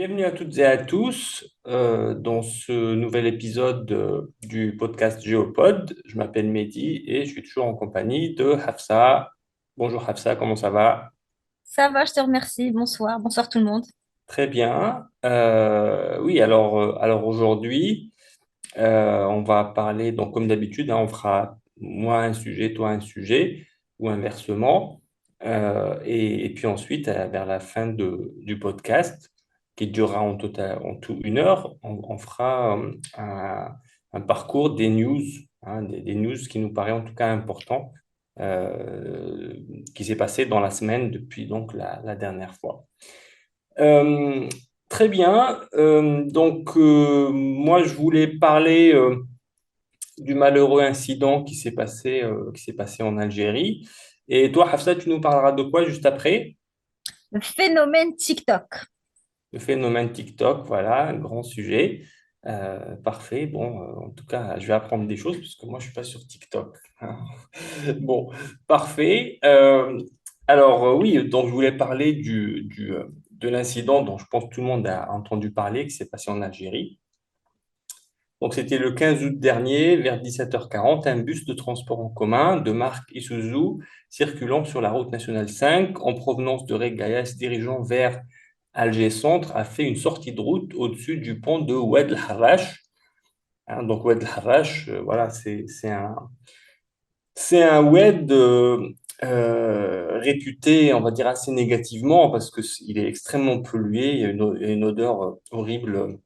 Bienvenue à toutes et à tous dans ce nouvel épisode du podcast Géopod. Je m'appelle Mehdi et je suis toujours en compagnie de Hafsa. Bonjour Hafsa, comment ça va? Ça va, je te remercie. Bonsoir. Bonsoir tout le monde. Très bien. Oui, alors aujourd'hui, on va parler, donc comme d'habitude, hein, on fera moi un sujet, toi un sujet, ou inversement. Et puis ensuite, vers la fin du podcast, qui durera en tout 1 heure, on fera un parcours des news, hein, des news qui nous paraît en tout cas important, euh, qui s'est passé dans la semaine depuis donc la dernière fois. Euh, Très bien. Moi, je voulais parler du malheureux incident qui s'est passé en Algérie. Et toi, Hafsa, tu nous parleras de quoi juste après? Le phénomène TikTok. Le phénomène TikTok, voilà, un grand sujet. Parfait. Bon, en tout cas, je vais apprendre des choses parce que moi, je suis pas sur TikTok, hein. Bon, parfait. Oui, donc je voulais parler de l'incident dont je pense que tout le monde a entendu parler, qui s'est passé en Algérie. Donc, c'était le 15 août dernier, vers 17h40, un bus de transport en commun de marque Isuzu circulant sur la route nationale 5 en provenance de Régaya se dirigeant vers Alger Centre a fait une sortie de route au-dessus du pont de Oued El Harrach. Hein, donc, Oued El Harrach, voilà, c'est un oued réputé, on va dire, assez négativement parce qu'il est extrêmement pollué. Il y a une odeur horrible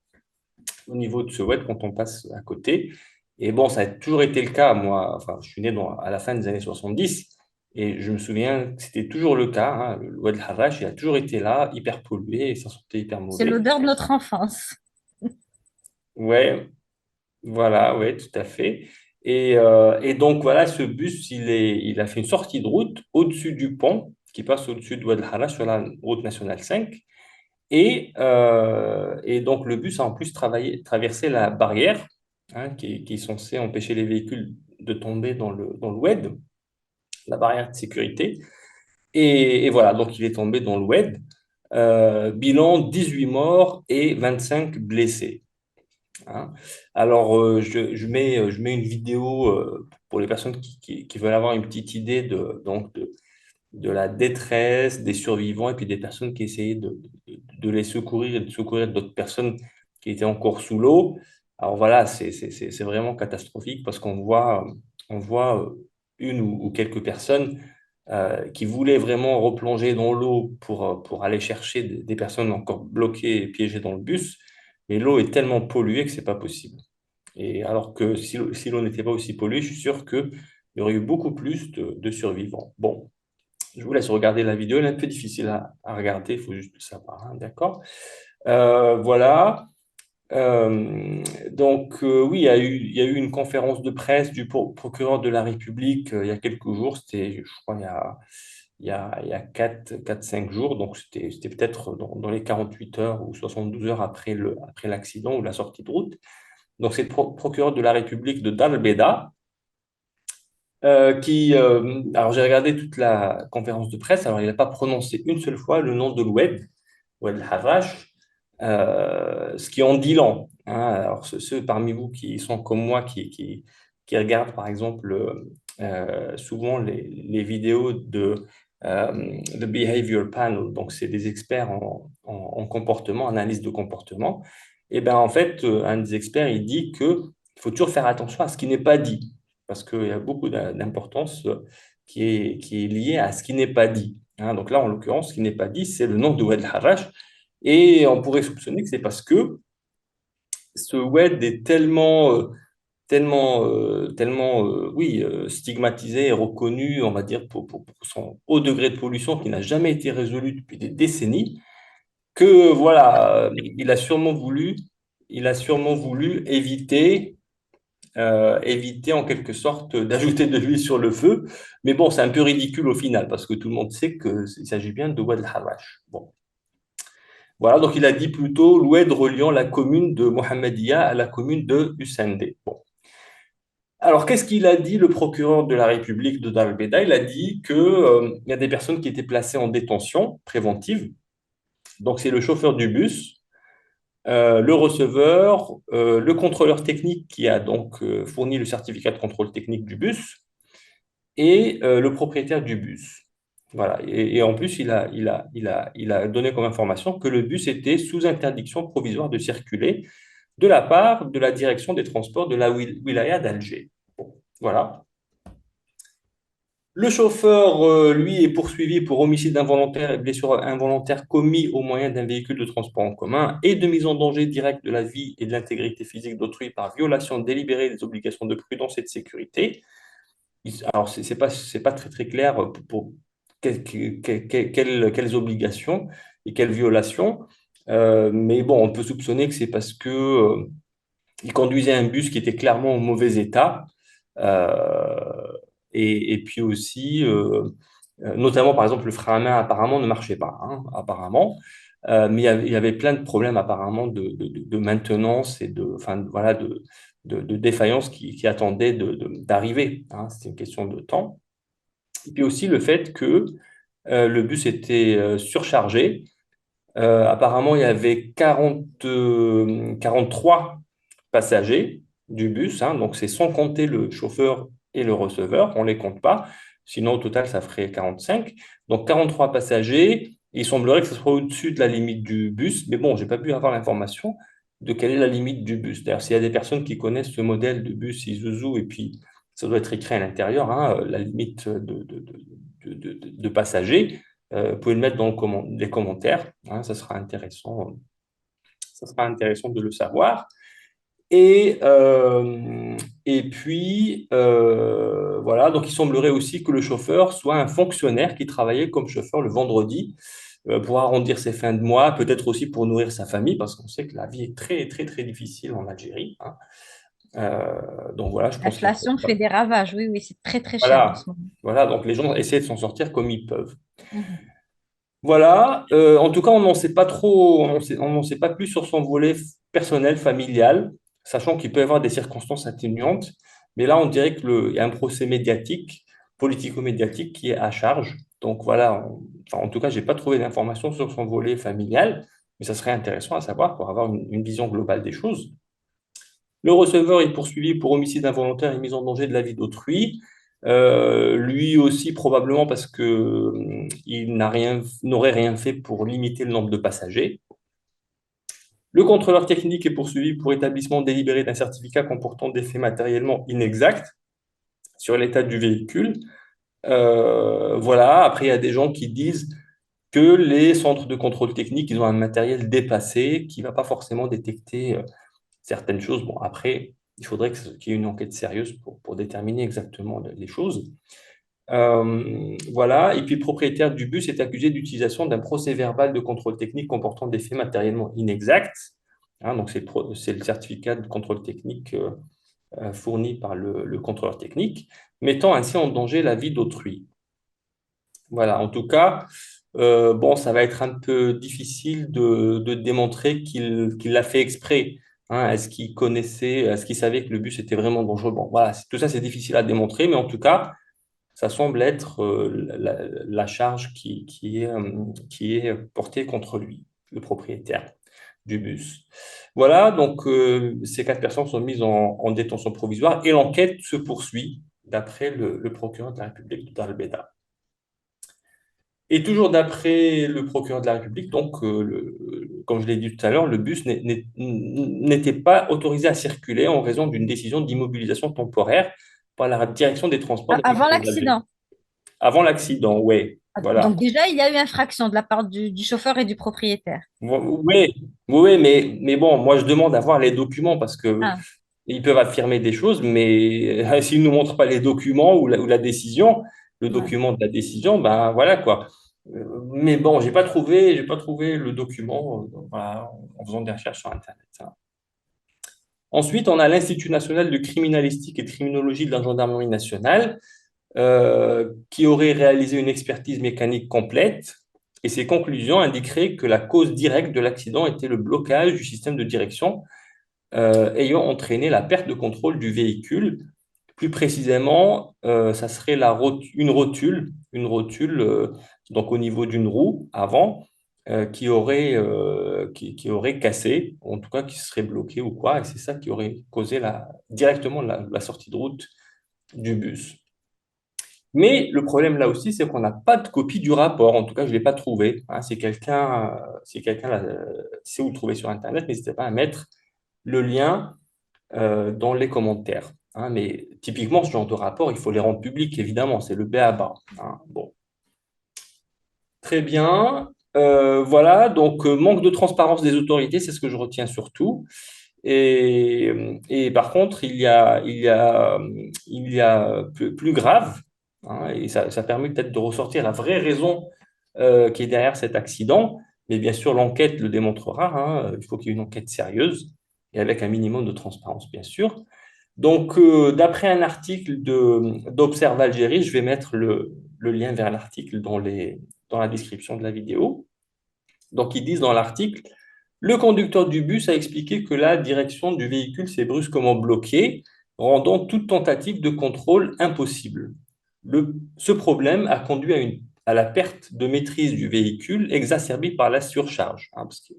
au niveau de ce web quand on passe à côté. Et bon, ça a toujours été le cas. Moi, enfin, je suis né à la fin des années 70 et je me souviens que c'était toujours le cas, hein. Le Wad El Harrach, il a toujours été là, hyper pollué et ça sentait hyper C'est mauvais. l'odeur de notre enfance. Ouais, voilà, ouais, tout à fait. Et donc, voilà, ce bus, il a fait une sortie de route au-dessus du pont qui passe au-dessus de Wad El Harrach sur la route nationale 5. Et donc, le bus a en plus traversé la barrière, hein, qui est censée empêcher les véhicules de tomber dans le oued, la barrière de sécurité. Et voilà, donc il est tombé dans le oued. Bilan 18 morts et 25 blessés, hein. Alors, je mets une vidéo pour les personnes qui veulent avoir une petite idée de la détresse des survivants et puis des personnes qui essayaient de les secourir et de secourir d'autres personnes qui étaient encore sous l'eau. Alors voilà, c'est vraiment catastrophique parce on voit une ou quelques personnes qui voulaient vraiment replonger dans l'eau pour aller chercher des personnes encore bloquées et piégées dans le bus, mais l'eau est tellement polluée que c'est pas possible. Et alors que si l'eau n'était pas aussi polluée, je suis sûr qu'il y aurait eu beaucoup plus de survivants. Bon, je vous laisse regarder la vidéo, elle est un peu difficile à regarder, il faut juste le savoir, hein, d'accord? Voilà. Oui, il y a eu une conférence de presse du procureur de la République il y a quelques jours, c'était, je crois, il y a 4-5 jours, donc c'était peut-être dans les 48 heures ou 72 heures après l'accident ou la sortie de route. Donc, c'est le procureur de la République de Dar el Beda alors j'ai regardé toute la conférence de presse, alors il n'a pas prononcé une seule fois le nom de l'Oued, Oued Harrach, ce qui en dit long, hein. Alors ceux parmi vous qui sont comme moi, qui regardent par exemple souvent les vidéos de Behavior Panel, donc c'est des experts en comportement, analyse de comportement, et ben en fait, un des experts, il dit qu'il faut toujours faire attention à ce qui n'est pas dit parce qu'il y a beaucoup d'importance qui est liée à ce qui n'est pas dit, hein. Donc là, en l'occurrence, ce qui n'est pas dit, c'est le nom de Oued Harrach. Et on pourrait soupçonner que c'est parce que ce Oued est stigmatisé et reconnu, on va dire, pour son haut degré de pollution qui n'a jamais été résolu depuis des décennies, que voilà, il a sûrement voulu éviter en quelque sorte d'ajouter de l'huile sur le feu. Mais bon, c'est un peu ridicule au final parce que tout le monde sait qu'il s'agit bien de Oued el-Harrach. Bon. Voilà, donc il a dit plutôt l'oued reliant la commune de Mohammedia à la commune de Hussein-D. Bon. Alors, qu'est-ce qu'il a dit, le procureur de la République de Dar el Beda? Il a dit qu'il y a des personnes qui étaient placées en détention préventive. Donc, c'est le chauffeur du bus, le receveur, le contrôleur technique qui a donc fourni le certificat de contrôle technique du bus et le propriétaire du bus. Voilà. Et en plus, il a donné comme information que le bus était sous interdiction provisoire de circuler de la part de la direction des transports de la wilaya d'Alger. Bon, voilà. Le chauffeur, lui, est poursuivi pour homicide involontaire et blessure involontaire commis au moyen d'un véhicule de transport en commun et de mise en danger directe de la vie et de l'intégrité physique d'autrui par violation délibérée des obligations de prudence et de sécurité. Alors, c'est pas très, très clair pour quelles obligations et quelles violations. Mais bon, on peut soupçonner que c'est parce que il conduisait un bus qui était clairement en mauvais état. Euh, et puis aussi, notamment par exemple, le frein à main apparemment ne marchait pas, hein, apparemment. Mais il y avait plein de problèmes apparemment de maintenance et enfin, voilà, de défaillances qui attendaient d'arriver, hein. C'était une question de temps. Et puis aussi le fait que le bus était surchargé. Apparemment, il y avait 43 passagers du bus, hein, donc c'est sans compter le chauffeur et le receveur, on ne les compte pas. Sinon, au total, ça ferait 45. Donc 43 passagers. Il semblerait que ce soit au-dessus de la limite du bus, mais bon, je n'ai pas pu avoir l'information de quelle est la limite du bus. D'ailleurs, s'il y a des personnes qui connaissent ce modèle de bus Isuzu, et puis ça doit être écrit à l'intérieur, hein, la limite de passagers, vous pouvez le mettre dans les commentaires, hein, ça sera intéressant de le savoir. Et, et puis, voilà, donc il semblerait aussi que le chauffeur soit un fonctionnaire qui travaillait comme chauffeur le vendredi pour arrondir ses fins de mois, peut-être aussi pour nourrir sa famille, parce qu'on sait que la vie est très, très, très difficile en Algérie, hein. Donc voilà, je pense qu'il faut... L'inflation fait des ravages. Oui, oui, c'est très, très cher en Voilà, ce moment. voilà, donc les gens essaient de s'en sortir comme ils peuvent. Mhm. Voilà, en tout cas, on n'en sait pas trop, on n'en sait pas plus sur son volet personnel, familial, sachant qu'il peut y avoir des circonstances atténuantes. Mais là, on dirait qu'il y a un procès médiatique, politico-médiatique, qui est à charge. Donc voilà, enfin, en tout cas, je n'ai pas trouvé d'informations sur son volet familial, mais ça serait intéressant à savoir pour avoir une vision globale des choses. Le receveur est poursuivi pour homicide involontaire et mise en danger de la vie d'autrui. Lui aussi, probablement parce que il n'aurait rien fait pour limiter le nombre de passagers. Le contrôleur technique est poursuivi pour établissement délibéré d'un certificat comportant des faits matériellement inexacts sur l'état du véhicule. Voilà. Après, il y a des gens qui disent que les centres de contrôle technique, ils ont un matériel dépassé qui ne va pas forcément détecter certaines choses. Bon, après, il faudrait qu'il y ait une enquête sérieuse pour déterminer exactement les choses. Voilà. Et puis, le propriétaire du bus est accusé d'utilisation d'un procès-verbal de contrôle technique comportant des faits matériellement inexacts. Hein, donc, c'est le certificat de contrôle technique fourni par le contrôleur technique, mettant ainsi en danger la vie d'autrui. Voilà. En tout cas, bon, ça va être un peu difficile de démontrer qu'il l'a fait exprès. Hein. Est-ce qu'il savait que le bus était vraiment dangereux? Bon, voilà, tout ça, c'est difficile à démontrer, mais en tout cas, ça semble être la charge qui est portée contre lui, le propriétaire du bus. Voilà, donc ces 4 personnes sont mises en détention provisoire et l'enquête se poursuit d'après le procureur de la République de Darbeda. Et toujours d'après le procureur de la République, donc, comme je l'ai dit tout à l'heure, le bus n'était pas autorisé à circuler en raison d'une décision d'immobilisation temporaire par la direction des transports de la Avant métropole d'Alger. l'accident. Avant l'accident, oui, voilà. Donc déjà, il y a eu infraction de la part du chauffeur et du propriétaire. Oui, oui, mais bon, moi je demande à voir les documents parce que Ah, ils peuvent affirmer des choses, mais s'ils ne nous montrent pas les documents ou la décision, le ouais. document de la décision, ben voilà quoi. Mais bon, j'ai pas trouvé le document voilà, en faisant des recherches sur Internet, hein. Ensuite, on a l'Institut national de criminalistique et de criminologie de la gendarmerie nationale qui aurait réalisé une expertise mécanique complète et ses conclusions indiqueraient que la cause directe de l'accident était le blocage du système de direction ayant entraîné la perte de contrôle du véhicule. Plus précisément, ça serait une rotule donc au niveau d'une roue avant, qui aurait cassé, en tout cas qui serait bloqué ou quoi, et c'est ça qui aurait causé directement la sortie de route du bus. Mais le problème là aussi, c'est qu'on n'a pas de copie du rapport. En tout cas, je ne l'ai pas trouvé. Hein. Si quelqu'un sait où le trouver sur Internet, n'hésitez pas à mettre le lien dans les commentaires. Hein. Mais typiquement, ce genre de rapport, il faut les rendre publics, évidemment. C'est le b.a.-ba. Hein. Bon, très bien. Voilà, donc manque de transparence des autorités, c'est ce que je retiens surtout. Et par contre, il y a plus grave, hein, et ça permet peut-être de ressortir la vraie raison qui est derrière cet accident. Mais bien sûr, l'enquête le démontrera. Hein, il faut qu'il y ait une enquête sérieuse et avec un minimum de transparence, bien sûr. Donc, d'après un article d'Observe Algérie, je vais mettre le lien vers l'article dans la description de la vidéo. Donc, ils disent dans l'article, le conducteur du bus a expliqué que la direction du véhicule s'est brusquement bloquée, rendant toute tentative de contrôle impossible. Ce problème a conduit à la perte de maîtrise du véhicule exacerbée par la surcharge, hein, parce qu'il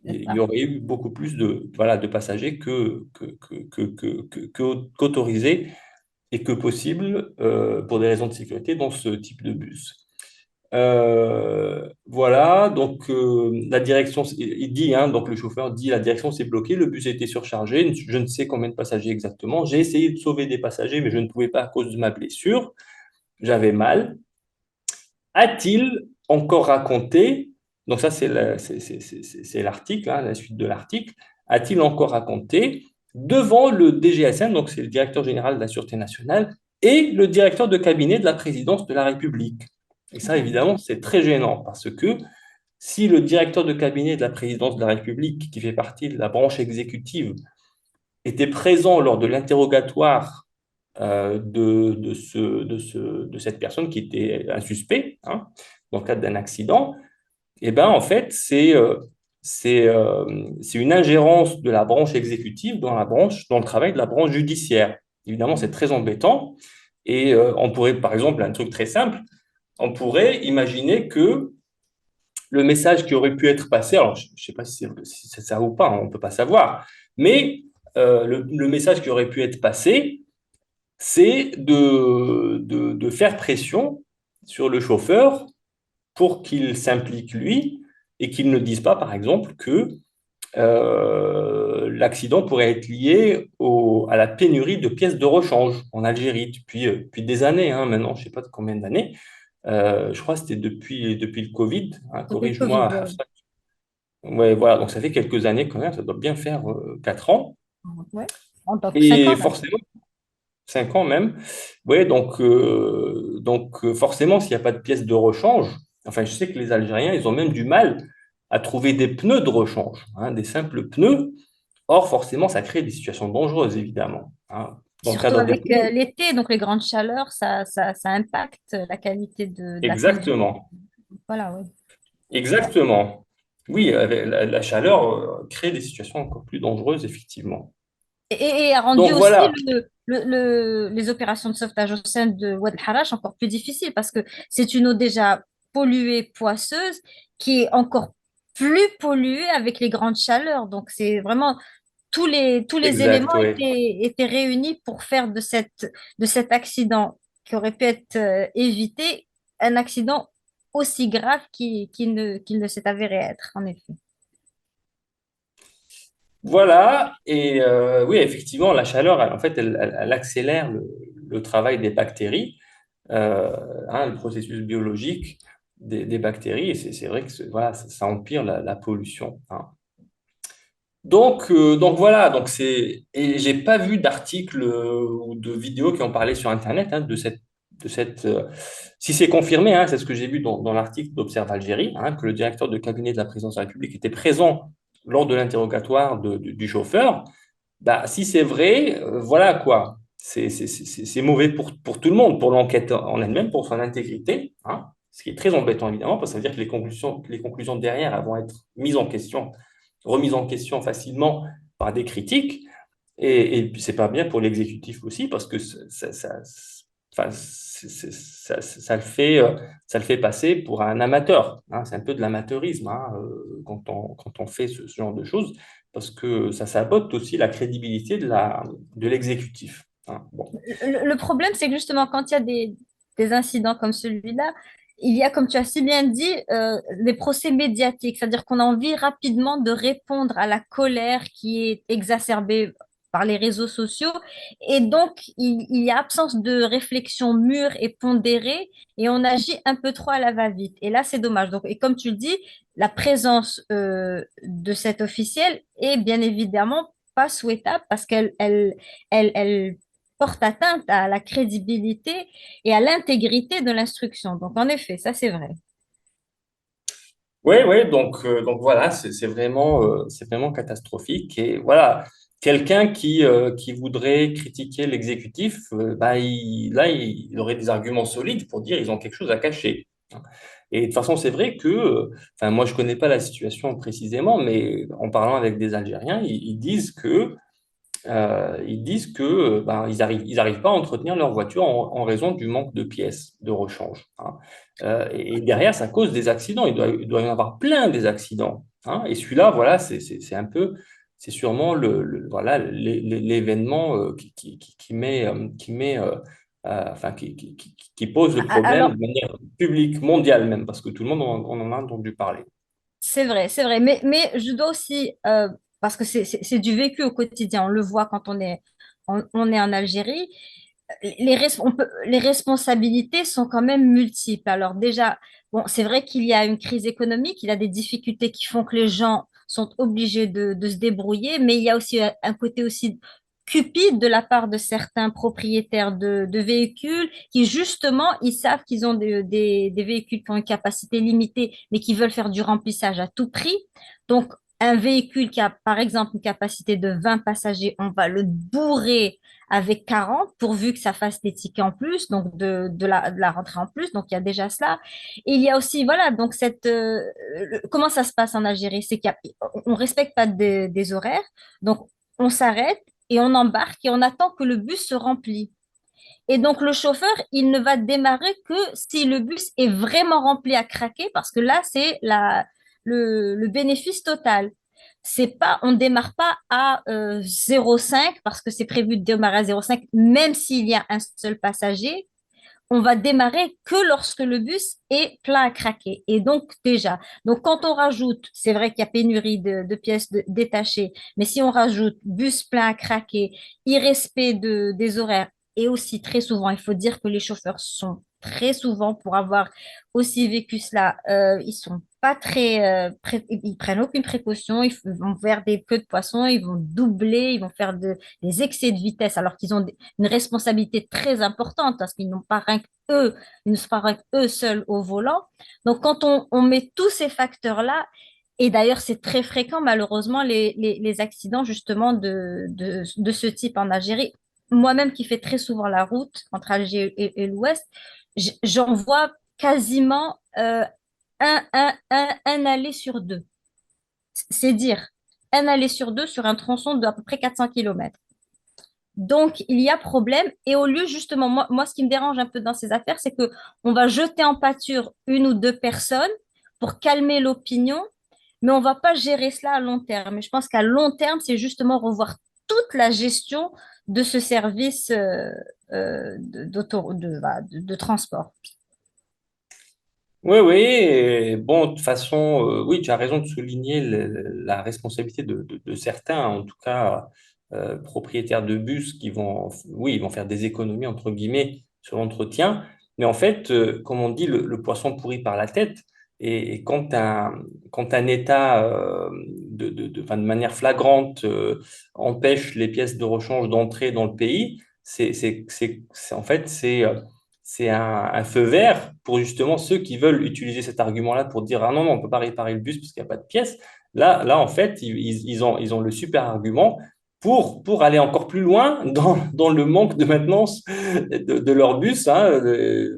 C'est y ça. aurait eu beaucoup plus de passagers qu'autorisés et que possible pour des raisons de sécurité dans ce type de bus. Voilà, donc la direction, il dit, hein, donc le chauffeur dit, la direction s'est bloquée, le bus a été surchargé, je ne sais combien de passagers exactement. J'ai essayé de sauver des passagers, mais je ne pouvais pas à cause de ma blessure. J'avais mal. A-t-il encore raconté, donc ça c'est l'article, hein, la suite de l'article, a-t-il encore raconté devant le DGSN, donc c'est le directeur général de la Sûreté nationale, et le directeur de cabinet de la présidence de la République. Et ça, évidemment, c'est très gênant parce que si le directeur de cabinet de la présidence de la République, qui fait partie de la branche exécutive, était présent lors de l'interrogatoire de cette personne qui était un suspect, hein, dans le cadre d'un accident, et ben en fait, c'est une ingérence de la branche exécutive dans le travail de la branche judiciaire. Évidemment, c'est très embêtant. Et on pourrait, par exemple, un truc très simple, on pourrait imaginer que le message qui aurait pu être passé, alors je ne sais pas si c'est ça ou pas, hein, on ne peut pas savoir, mais le message qui aurait pu être passé, c'est de faire pression sur le chauffeur pour qu'il s'implique lui et qu'il ne dise pas, par exemple, que l'accident pourrait être lié à la pénurie de pièces de rechange en Algérie depuis des années, hein, maintenant, je ne sais pas de combien d'années. Je crois que c'était depuis le Covid, hein, Depuis le Covid, corrige-moi. ouais. Ouais, voilà, donc ça fait quelques années quand même, ça doit bien faire 4 ans. Ouais. En tant que 5 ans Et même. forcément, 5 ans même. Ouais, donc forcément, s'il n'y a pas de pièces de rechange, enfin, je sais que les Algériens, ils ont même du mal à trouver des pneus de rechange, hein, des simples pneus. Or, forcément, ça crée des situations dangereuses, évidemment, hein. Dans le Surtout cadre des avec pneus, l'été, donc les grandes chaleurs, ça impacte la qualité de la conduite. exactement, Voilà, oui. exactement. Oui, la chaleur crée des situations encore plus dangereuses, effectivement. Et a rendu Donc aussi voilà, les opérations de sauvetage au sein de Oued El Harrach encore plus difficiles parce que c'est une eau déjà polluée, poisseuse, qui est encore plus polluée avec les grandes chaleurs. Donc c'est vraiment tous les éléments exact, oui. étaient réunis pour faire de cet accident qui aurait pu être évité un accident aussi grave qu'il ne s'est avéré être, en effet. Voilà, et oui, effectivement, la chaleur, en fait, elle accélère le travail des bactéries, euh, hein, le processus biologique des bactéries, et c'est vrai que voilà, ça empire la pollution, hein. Donc voilà, et j'ai pas vu d'article ou de vidéo qui ont parlé sur Internet, hein, si c'est confirmé, hein, c'est ce que j'ai vu dans l'article d'Observe Algérie, hein, que le directeur de cabinet de la présidence de la République était présent lors de l'interrogatoire du chauffeur. Bah, si c'est vrai, voilà quoi. C'est mauvais pour tout le monde, pour l'enquête en elle-même, pour son intégrité, hein, ce qui est très embêtant évidemment, parce que ça veut dire que les conclusions derrière elles vont être remises en question facilement par des critiques. Et puis c'est pas bien pour l'exécutif aussi, parce que enfin, ça le fait passer pour un amateur, hein. C'est un peu de l'amateurisme, hein, quand on fait ce genre de choses, parce que ça sabote aussi la crédibilité de l'exécutif, hein. Bon. Le problème, c'est que justement, quand il y a des incidents comme celui-là, il y a, comme tu as si bien dit, des procès médiatiques, c'est-à-dire qu'on a envie rapidement de répondre à la colère qui est exacerbée par les réseaux sociaux. Et donc, il y a absence de réflexion mûre et pondérée, et on agit un peu trop à la va-vite. Et là, c'est dommage. Donc, et comme tu le dis, la présence de cet officiel est bien évidemment pas souhaitable parce qu'elle porte atteinte à la crédibilité et à l'intégrité de l'instruction. Donc, en effet, ça, c'est vrai. Oui, oui, donc voilà, c'est vraiment catastrophique. Et voilà, quelqu'un qui voudrait critiquer l'exécutif, bah, là, il aurait des arguments solides pour dire ils ont quelque chose à cacher. Et de toute façon, c'est vrai que, enfin, moi, je connais pas la situation précisément, mais en parlant avec des Algériens, ils disent que ben, ils arrivent pas à entretenir leur voiture en raison du manque de pièces de rechange, hein. Et derrière, ça cause des accidents. Il doit y en avoir plein des accidents, hein. Et celui-là, voilà, c'est un peu, c'est sûrement voilà, l'événement qui met enfin, qui pose le problème de Alors, manière publique, mondiale même, parce que tout le monde on en a entendu parler. c'est vrai. Mais je dois aussi, parce que c'est du vécu au quotidien, on le voit quand on est en Algérie, les responsabilités sont quand même multiples. Alors déjà, bon, c'est vrai qu'il y a une crise économique, il y a des difficultés qui font que les gens sont obligés de se débrouiller, mais il y a aussi un côté aussi cupide de la part de certains propriétaires de véhicules qui, justement, ils savent qu'ils ont des véhicules qui ont une capacité limitée, mais qui veulent faire du remplissage à tout prix. Donc, un véhicule qui a, par exemple, une capacité de 20 passagers, on va le bourrer avec 40 pourvu que ça fasse des tickets en plus, donc de la rentrée en plus. Donc, il y a déjà cela. Et il y a aussi, voilà, donc comment ça se passe en Algérie? C'est qu'on ne respecte pas des horaires. Donc, on s'arrête et on embarque et on attend que le bus se remplisse. Et donc, le chauffeur, il ne va démarrer que si le bus est vraiment rempli à craquer, parce que là, c'est le bénéfice total. C'est pas, on ne démarre pas à 0,5 parce que c'est prévu de démarrer à 0,5, même s'il y a un seul passager. On va démarrer que lorsque le bus est plein à craquer. Et donc, déjà, donc quand on rajoute, c'est vrai qu'il y a pénurie de pièces détachées, mais si on rajoute bus plein à craquer, irrespect des horaires, et aussi très souvent, il faut dire que les chauffeurs sont très souvent, pour avoir aussi vécu cela, ils sont pas ils prennent aucune précaution, vont vers des queues de poisson, ils vont doubler, ils vont faire des excès de vitesse alors qu'ils ont une responsabilité très importante parce qu'ils n'ont pas rien que eux, ils ne sont pas rien que eux seuls au volant. Donc, quand on met tous ces facteurs-là, et d'ailleurs, c'est très fréquent, malheureusement, les accidents justement de ce type en Algérie. Moi-même qui fais très souvent la route entre Alger et l'Ouest, j'en vois quasiment un aller sur deux. C'est dire un aller sur deux sur un tronçon d'à peu près 400 kilomètres. Donc, il y a problème. Et au lieu, justement, ce qui me dérange un peu dans ces affaires, c'est que on va jeter en pâture une ou deux personnes pour calmer l'opinion, mais on va pas gérer cela à long terme. Et je pense qu'à long terme, c'est justement revoir toute la gestion de ce service de transport. Oui, oui, et bon, de toute façon, oui, tu as raison de souligner la responsabilité de certains, en tout cas propriétaires de bus qui vont, oui, ils vont faire des économies, entre guillemets, sur l'entretien. Mais en fait, comme on dit, le poisson pourrit par la tête. Et quand un État, enfin, de manière flagrante, empêche les pièces de rechange d'entrer dans le pays, en fait, c'est un feu vert pour justement ceux qui veulent utiliser cet argument-là pour dire ah non, non, on ne peut pas réparer le bus parce qu'il n'y a pas de pièces. Là, en fait, ils ont le super argument pour aller encore plus loin dans le manque de maintenance de leur bus, hein,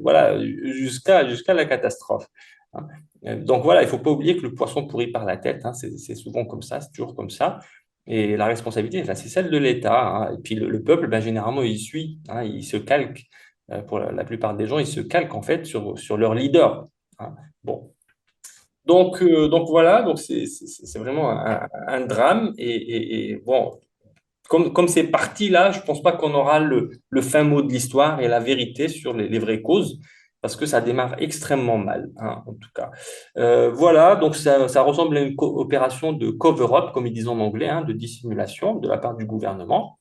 voilà, jusqu'à la catastrophe, hein. Donc voilà, il ne faut pas oublier que le poisson pourrit par la tête, hein, c'est souvent comme ça, c'est toujours comme ça. Et la responsabilité, enfin, c'est celle de l'État, hein. Et puis le peuple, ben, généralement, il suit, hein, il se calque Pour la plupart des gens, ils se calquent en fait sur leur leader. Hein. Bon. Donc voilà, donc c'est vraiment un drame. Et bon, comme c'est parti là, je pense pas qu'on aura le fin mot de l'histoire et la vérité sur les vraies causes, parce que ça démarre extrêmement mal, hein, en tout cas. Voilà, donc ça ressemble à une opération de cover-up, comme ils disent en anglais, hein, de dissimulation de la part du gouvernement.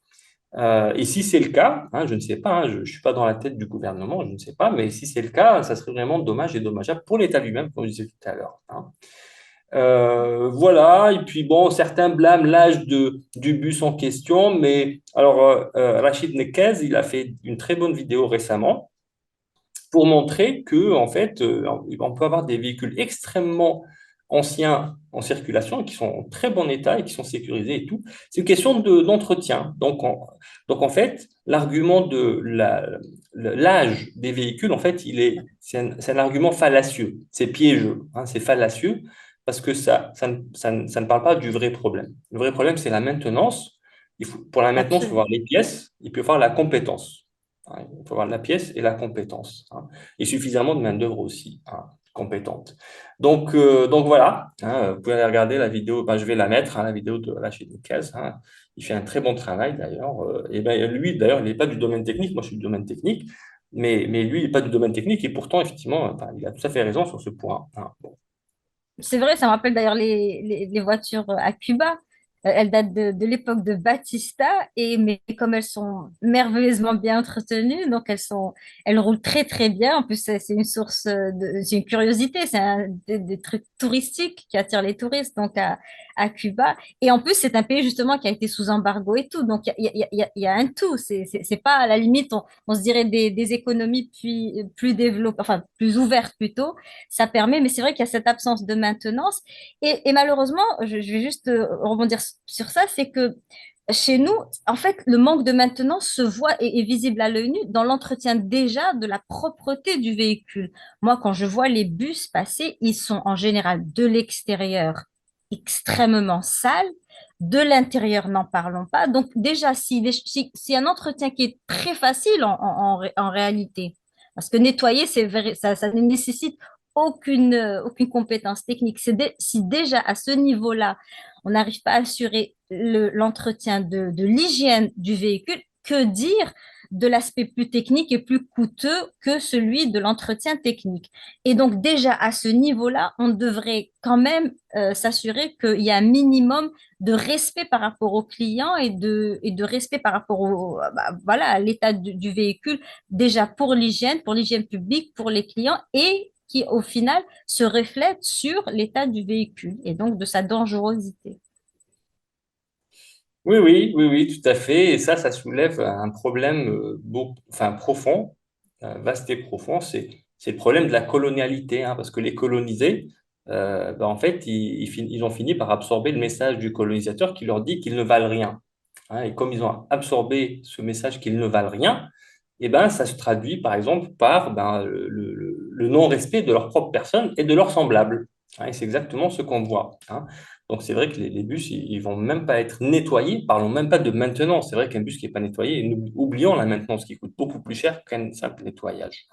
Et si c'est le cas, hein, je ne sais pas, hein, je ne suis pas dans la tête du gouvernement, je ne sais pas, mais si c'est le cas, ça serait vraiment dommage et dommageable pour l'État lui-même, comme je disais tout à l'heure. Hein. Voilà, et puis bon, certains blâment l'âge du bus en question, mais alors Rachid Nekez, il a fait une très bonne vidéo récemment pour montrer que en fait, on peut avoir des véhicules extrêmement anciens en circulation, qui sont en très bon état et qui sont sécurisés et tout. C'est une question d'entretien. Donc en fait, l'argument de l'âge des véhicules, en fait, c'est un argument fallacieux, c'est piégeux, hein, c'est fallacieux parce que ça ne parle pas du vrai problème. Le vrai problème, c'est la maintenance. Pour la maintenance, il faut voir Absolument. les pièces, il peut voir la compétence. Hein. Il faut avoir la pièce et la compétence. Hein. Et suffisamment de main-d'œuvre aussi, hein, compétente. Donc voilà, hein, vous pouvez aller regarder la vidéo, ben, je vais la mettre, hein, la vidéo de Rachid Nikaz. Hein. Il fait un très bon travail d'ailleurs. Et ben, lui, d'ailleurs, il n'est pas du domaine technique, moi je suis du domaine technique, mais lui, il n'est pas du domaine technique et pourtant, effectivement, enfin, il a tout à fait raison sur ce point. Hein. Bon. C'est vrai, ça me rappelle d'ailleurs les voitures à Cuba. Elles datent de l'époque de Batista, mais comme elles sont merveilleusement bien entretenues, donc elles roulent très très bien. En plus, c'est une source c'est une curiosité, des trucs touristiques qui attirent les touristes donc à Cuba. Et en plus, c'est un pays justement qui a été sous embargo et tout, donc il y a un tout. C'est pas à la limite, on se dirait des économies plus développées, enfin plus ouvertes plutôt ça permet, mais c'est vrai qu'il y a cette absence de maintenance. Et malheureusement, je vais juste rebondir sur ça, c'est que chez nous, en fait, le manque de maintenance se voit et est visible à l'œil nu dans l'entretien déjà de la propreté du véhicule. Moi, quand je vois les bus passer, ils sont en général de l'extérieur extrêmement sales, de l'intérieur, n'en parlons pas. Donc déjà, si un entretien qui est très facile en réalité, parce que nettoyer, ça nécessite aucune compétence technique. Si déjà à ce niveau-là, on n'arrive pas à assurer l'entretien de l'hygiène du véhicule, que dire de l'aspect plus technique et plus coûteux que celui de l'entretien technique. Et donc déjà à ce niveau-là, on devrait quand même s'assurer qu'il y a un minimum de respect par rapport au client et de respect par rapport voilà, à l'état du véhicule, déjà pour l'hygiène publique, pour les clients et qui, au final, se reflète sur l'état du véhicule et donc de sa dangerosité. Oui, oui, oui, oui, tout à fait. Et ça soulève un problème enfin, profond, vaste et profond. C'est le problème de la colonialité, hein, parce que les colonisés, ben, en fait, ils ont fini par absorber le message du colonisateur qui leur dit qu'ils ne valent rien. Hein. Et comme ils ont absorbé ce message qu'ils ne valent rien, eh ben, ça se traduit, par exemple, par ben, le non-respect de leur propre personne et de leurs semblables. Hein. Et c'est exactement ce qu'on voit. Hein. Donc, c'est vrai que les bus, ils vont même pas être nettoyés. Parlons même pas de maintenance. C'est vrai qu'un bus qui n'est pas nettoyé, oublions la maintenance qui coûte beaucoup plus cher qu'un simple nettoyage.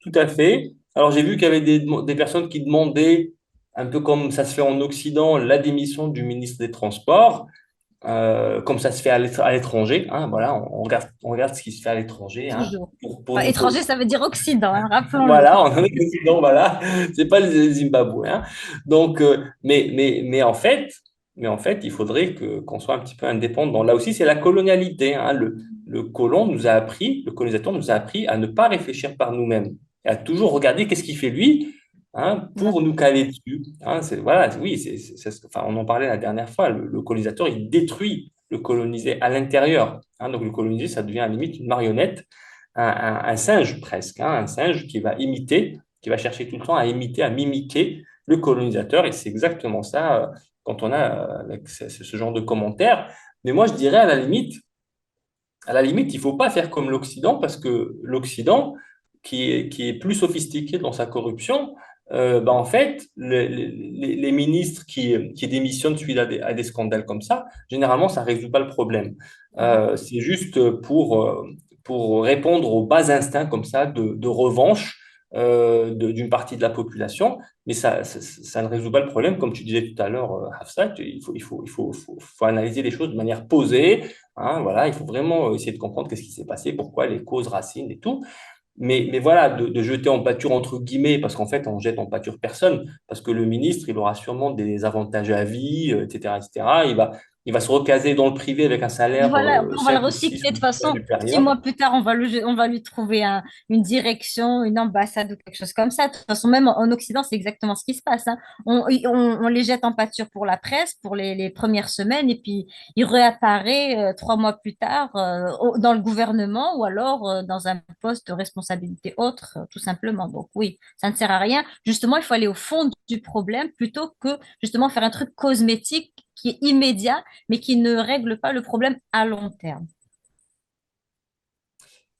Tout à fait. Alors, j'ai vu qu'il y avait des personnes qui demandaient, un peu comme ça se fait en Occident, la démission du ministre des Transports, comme ça se fait à l'étranger. Hein, voilà, on regarde ce qui se fait à l'étranger, hein, Toujours. pour Enfin, nous. étranger, ça veut dire Occident, hein, rappelons-le. Voilà, on en est président, voilà. C'est pas le Zimbabwe, hein. Donc, mais en fait, il faudrait qu'on soit un petit peu indépendant. Là aussi, c'est la colonialité, hein. Le colonisateur nous a appris à ne pas réfléchir par nous-mêmes et à toujours regarder qu'est-ce qu'il fait lui, hein, pour nous caler dessus. Hein. Voilà, oui, enfin, on en parlait la dernière fois. Le colonisateur, il détruit le colonisé à l'intérieur. Hein. Donc, le colonisé, ça devient à la limite une marionnette un singe presque, hein, un singe qui va imiter, qui va chercher tout le temps à imiter, à mimiquer le colonisateur. Et c'est exactement ça quand on a ce genre de commentaires. Mais moi, je dirais à la limite, il ne faut pas faire comme l'Occident parce que l'Occident, qui est plus sophistiqué dans sa corruption, ben en fait, les ministres qui démissionnent suite à des scandales comme ça, généralement, ça ne résout pas le problème. C'est juste pour répondre aux bas instincts comme ça de revanche d'une partie de la population. Mais ça ne résout pas le problème, comme tu disais tout à l'heure, Hafsa. Il faut analyser les choses de manière posée. Hein, voilà, il faut vraiment essayer de comprendre qu'est-ce qui s'est passé, pourquoi, les causes, racines et tout. Mais voilà, de jeter en pâture entre guillemets, parce qu'en fait, on jette en pâture personne, parce que le ministre, il aura sûrement des avantages à vie, etc., etc. Il va se recaser dans le privé avec un salaire Voilà, on va le 5 ou recycler 6 de ou toute 10 fois façon. Six supérieur. mois plus tard, on va lui trouver une direction, une ambassade ou quelque chose comme ça. De toute façon, même en Occident, c'est exactement ce qui se passe, hein. On les jette en pâture pour la presse, pour les premières semaines, et puis il réapparaît 3 mois plus tard dans le gouvernement ou alors dans un poste de responsabilité autre, tout simplement. Donc oui, ça ne sert à rien. Justement, il faut aller au fond du problème plutôt que justement faire un truc cosmétique qui est immédiat mais qui ne règle pas le problème à long terme.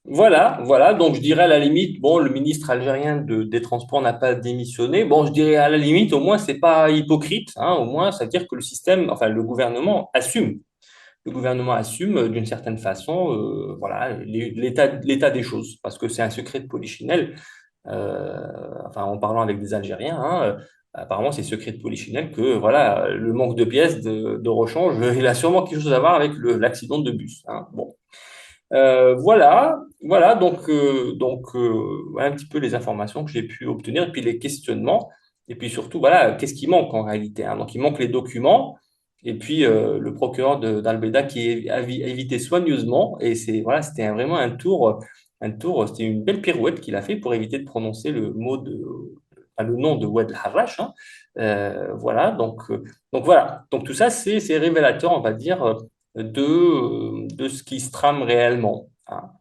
Voilà, voilà. Donc, je dirais à la limite, bon, le ministre algérien des Transports n'a pas démissionné. Bon, je dirais à la limite, au moins, c'est pas hypocrite, hein. Au moins, ça veut dire que le système, enfin, le gouvernement assume. Le gouvernement assume d'une certaine façon, voilà, l'état des choses, parce que c'est un secret de polichinelle. Enfin, en parlant avec des Algériens, hein, apparemment, c'est secret de polichinelle que, voilà, le manque de pièces de rechange, il a sûrement quelque chose à voir avec l'accident de bus, hein. Bon. Voilà, voilà un petit peu les informations que j'ai pu obtenir, et puis les questionnements, et puis surtout, voilà, qu'est-ce qui manque en réalité, hein. Donc, il manque les documents, et puis le procureur d'Albeda qui a évité soigneusement, et c'était vraiment c'était une belle pirouette qu'il a fait pour éviter de prononcer le nom de Oued Harrach, hein. Voilà, donc voilà, donc tout ça, c'est révélateur, on va dire de ce qui se trame réellement, hein.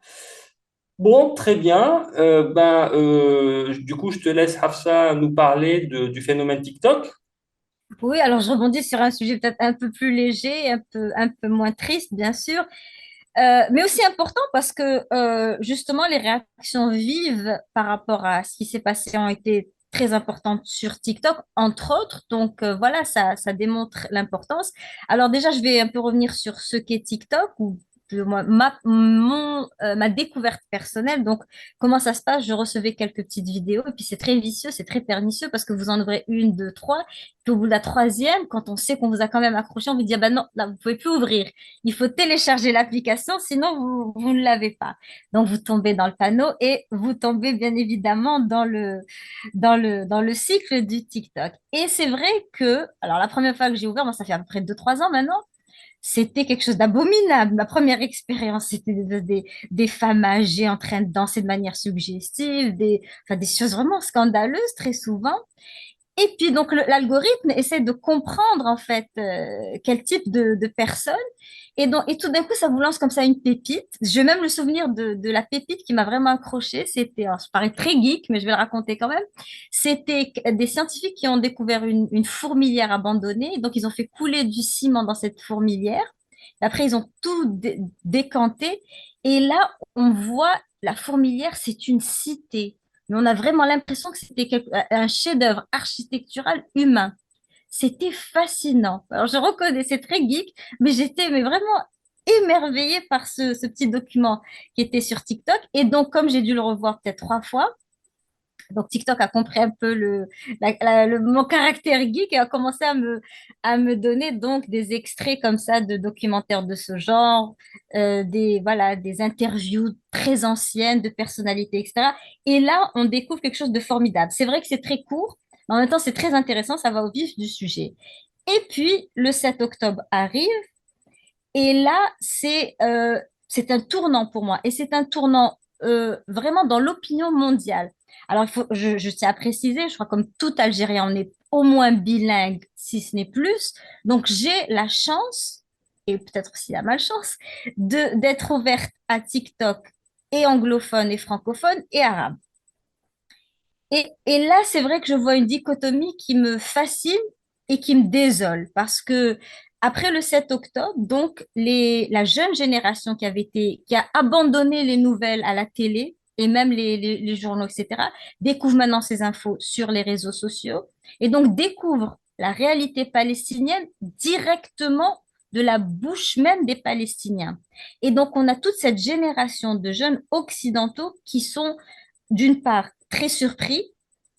Bon, très bien. Du coup, je te laisse, Hafsa, nous parler du phénomène TikTok. Oui, alors je rebondis sur un sujet peut-être un peu plus léger, un peu moins triste, bien sûr, mais aussi important parce que justement, les réactions vives par rapport à ce qui s'est passé ont été très importantes sur TikTok, entre autres. Donc voilà, ça démontre l'importance. Alors déjà, je vais un peu revenir sur ce qu'est TikTok ou ma découverte personnelle. Donc, comment ça se passe? Je recevais quelques petites vidéos et puis c'est très vicieux, c'est très pernicieux parce que vous en ouvrez une, deux, trois. Puis au bout de la troisième, quand on sait qu'on vous a quand même accroché, on vous dit, ah ben non, là, vous pouvez plus ouvrir. Il faut télécharger l'application, sinon vous ne l'avez pas. Donc, vous tombez dans le panneau et vous tombez bien évidemment dans le cycle du TikTok. Et c'est vrai que, alors la première fois que j'ai ouvert, moi, ça fait à peu près 2, 3 ans maintenant, c'était quelque chose d'abominable. Ma première expérience, c'était des femmes âgées en train de danser de manière suggestive, enfin, des choses vraiment scandaleuses très souvent. Et puis, donc, l'algorithme essaie de comprendre, en fait, quel type de personne. Et tout d'un coup, ça vous lance comme ça une pépite. J'ai même le souvenir de la pépite qui m'a vraiment accrochée. C'était, alors, ça paraît très geek, mais je vais le raconter quand même. C'était des scientifiques qui ont découvert une fourmilière abandonnée. Donc, ils ont fait couler du ciment dans cette fourmilière. Après, ils ont tout décanté. Et là, on voit la fourmilière, c'est une cité. Mais on a vraiment l'impression que c'était un chef-d'œuvre architectural humain. C'était fascinant. Alors, je reconnais, c'est très geek, mais j'étais mais vraiment émerveillée par ce petit document qui était sur TikTok. Et donc, comme j'ai dû le revoir peut-être 3 fois, donc TikTok a compris un peu mon caractère geek et a commencé à me donner donc des extraits comme ça de documentaires de ce genre, voilà, des interviews très anciennes de personnalités, etc. Et là, on découvre quelque chose de formidable. C'est vrai que c'est très court, mais en même temps, c'est très intéressant, ça va au vif du sujet. Et puis, le 7 octobre arrive et là, c'est un tournant pour moi. Et c'est un tournant vraiment dans l'opinion mondiale. Alors, je tiens à préciser, je crois comme tout Algérien, on est au moins bilingue, si ce n'est plus. Donc, j'ai la chance, et peut-être aussi la malchance, d'être ouverte à TikTok et anglophone et francophone et arabe. Et là, c'est vrai que je vois une dichotomie qui me fascine et qui me désole parce que après le 7 octobre, donc la jeune génération qui a abandonné les nouvelles à la télé et même les journaux, etc., découvre maintenant ces infos sur les réseaux sociaux et donc découvre la réalité palestinienne directement de la bouche même des Palestiniens. Et donc, on a toute cette génération de jeunes occidentaux qui sont, d'une part, très surpris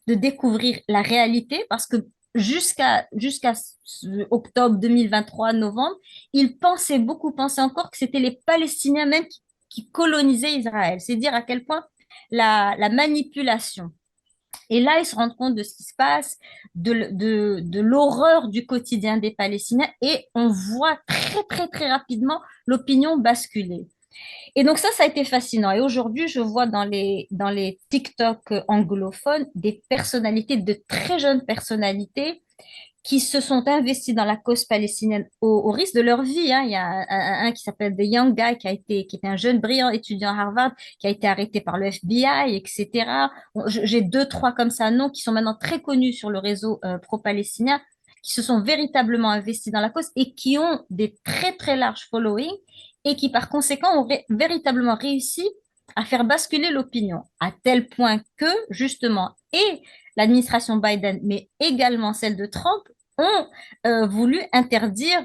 de découvrir la réalité parce que jusqu'à octobre 2023, novembre, ils pensaient, beaucoup pensaient encore que c'était les Palestiniens même qui colonisaient Israël. C'est dire à quel point la manipulation. Et là, ils se rendent compte de ce qui se passe, de l'horreur du quotidien des Palestiniens, et on voit très, très, très rapidement l'opinion basculer. Et donc ça a été fascinant. Et aujourd'hui, je vois dans les TikTok anglophones des personnalités, de très jeunes personnalités qui se sont investis dans la cause palestinienne au risque de leur vie, hein. Il y a un qui s'appelle The Young Guy qui était un jeune brillant étudiant à Harvard qui a été arrêté par le FBI, etc. J'ai deux, trois comme ça, noms qui sont maintenant très connus sur le réseau pro-palestinien, qui se sont véritablement investis dans la cause et qui ont des très, très larges followings et qui, par conséquent, ont véritablement réussi à faire basculer l'opinion, à tel point que, justement, et l'administration Biden, mais également celle de Trump, ont voulu interdire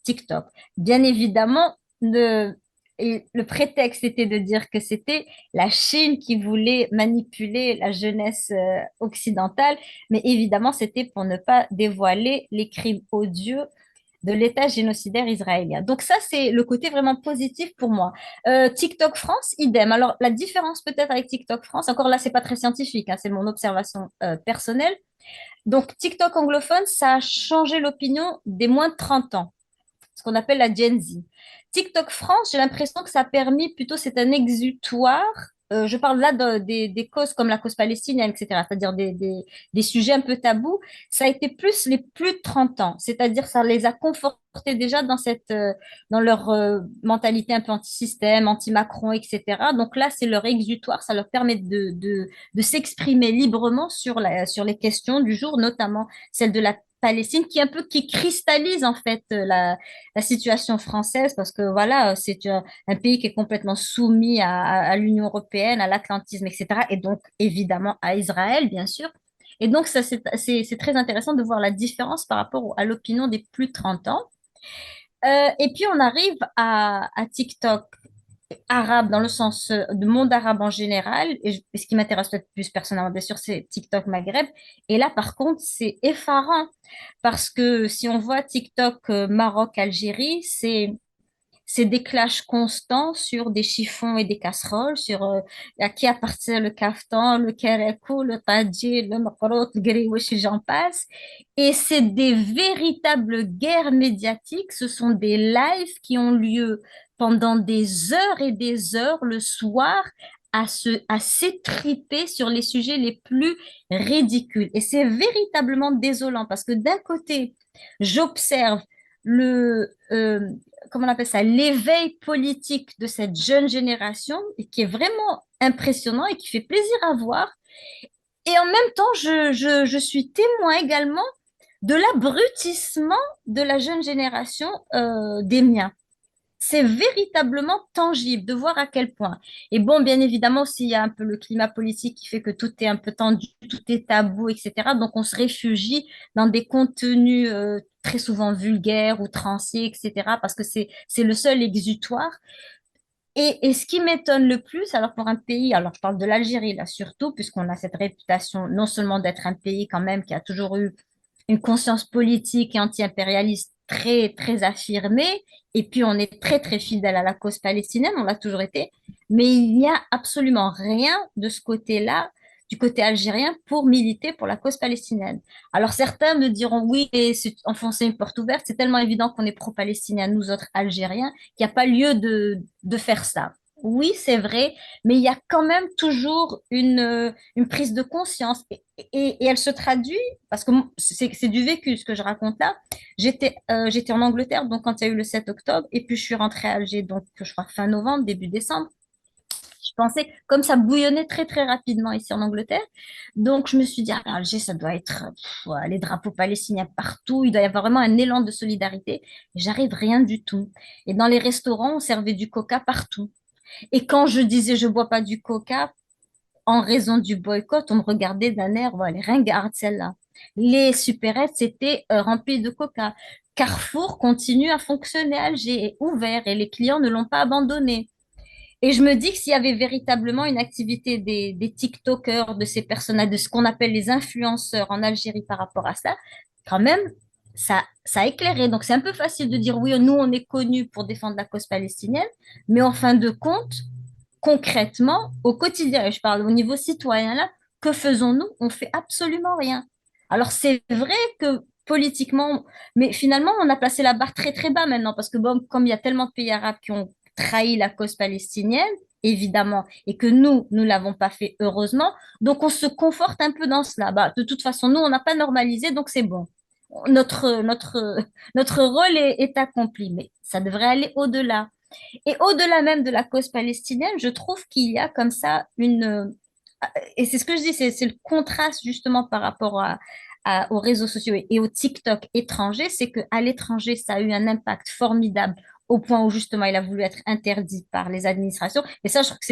TikTok. Bien évidemment, et le prétexte était de dire que c'était la Chine qui voulait manipuler la jeunesse occidentale, mais évidemment, c'était pour ne pas dévoiler les crimes odieux de l'État génocidaire israélien. Donc ça, c'est le côté vraiment positif pour moi. TikTok France, idem. Alors la différence peut-être avec TikTok France, encore là, c'est pas très scientifique, hein, c'est mon observation personnelle. Donc TikTok anglophone, ça a changé l'opinion des moins de 30 ans, ce qu'on appelle la Gen Z. TikTok France, j'ai l'impression que ça a permis, plutôt c'est un exutoire. Je parle là des causes comme la cause palestinienne, etc., c'est-à-dire des sujets un peu tabous. Ça a été plus les plus de 30 ans, c'est-à-dire ça les a confortés déjà dans leur mentalité un peu anti-système, anti-Macron, etc. Donc là, c'est leur exutoire, ça leur permet de s'exprimer librement sur les questions du jour, notamment celle de la Palestine, qui cristallise en fait la situation française parce que voilà, c'est un pays qui est complètement soumis à l'Union européenne, à l'atlantisme, etc. Et donc évidemment à Israël, bien sûr. Et donc ça, c'est très intéressant de voir la différence par rapport à l'opinion des plus de 30 ans. Et puis on arrive à TikTok arabe dans le sens de monde arabe en général, et ce qui m'intéresse peut-être plus personnellement, bien sûr, c'est TikTok Maghreb. Et là, par contre, c'est effarant parce que si on voit TikTok Maroc-Algérie, c'est des clashs constants sur des chiffons et des casseroles, sur à qui appartient le kaftan, le kerekou, le tadji, le makrot, le griouchi, j'en passe. Et c'est des véritables guerres médiatiques. Ce sont des lives qui ont lieu pendant des heures et des heures le soir à s'étriper sur les sujets les plus ridicules. Et c'est véritablement désolant parce que d'un côté, j'observe le, comment on appelle ça, l'éveil politique de cette jeune génération et qui est vraiment impressionnant et qui fait plaisir à voir. Et en même temps, je suis témoin également de l'abrutissement de la jeune génération des miens. C'est véritablement tangible de voir à quel point. Et bon, bien évidemment, s'il y a un peu le climat politique qui fait que tout est un peu tendu, tout est tabou, etc. Donc, on se réfugie dans des contenus très souvent vulgaires, outranciers, etc. Parce que c'est le seul exutoire. Et ce qui m'étonne le plus, alors pour un pays, alors je parle de l'Algérie là surtout, puisqu'on a cette réputation non seulement d'être un pays quand même qui a toujours eu une conscience politique et anti-impérialiste très, très affirmée. Et puis, on est très, très fidèle à la cause palestinienne, on l'a toujours été. Mais il n'y a absolument rien de ce côté-là, du côté algérien, pour militer pour la cause palestinienne. Alors, certains me diront, oui, et c'est enfoncer une porte ouverte, c'est tellement évident qu'on est pro-palestinien, nous autres Algériens, qu'il n'y a pas lieu de faire ça. Oui, c'est vrai, mais il y a quand même toujours une prise de conscience et elle se traduit, parce que c'est du vécu ce que je raconte là. J'étais en Angleterre donc quand il y a eu le 7 octobre et puis je suis rentrée à Alger donc je crois fin novembre, début décembre. Je pensais comme ça bouillonnait très très rapidement ici en Angleterre. Donc je me suis dit, ah, Alger, ça doit être ouais, les drapeaux palestiniens partout, il doit y avoir vraiment un élan de solidarité. Et j'arrive rien du tout. Et dans les restaurants, on servait du coca partout. Et quand je disais je bois pas du coca, en raison du boycott, on me regardait d'un air, voilà, les ringardes, celle-là. Les supérettes, c'était rempli de coca. Carrefour continue à fonctionner à Alger, est ouvert et les clients ne l'ont pas abandonné. Et je me dis que s'il y avait véritablement une activité des TikTokers, de ces personnages, de ce qu'on appelle les influenceurs en Algérie par rapport à ça, quand même, ça a éclairé. Donc c'est un peu facile de dire oui, nous on est connus pour défendre la cause palestinienne, mais en fin de compte, concrètement, au quotidien, et je parle au niveau citoyen là, que faisons-nous? On fait absolument rien. Alors c'est vrai que politiquement, mais finalement on a placé la barre très très bas maintenant parce que bon, comme il y a tellement de pays arabes qui ont trahi la cause palestinienne, évidemment, et que nous l'avons pas fait heureusement, donc on se conforte un peu dans cela. Bah, de toute façon, nous on n'a pas normalisé, donc c'est bon. Notre rôle est accompli, mais ça devrait aller au-delà. Et au-delà même de la cause palestinienne, je trouve qu'il y a comme ça et c'est ce que je dis, c'est le contraste justement par rapport aux réseaux sociaux et aux TikTok étrangers, c'est qu'à l'étranger, ça a eu un impact formidable au point où justement il a voulu être interdit par les administrations. Et ça, je trouve que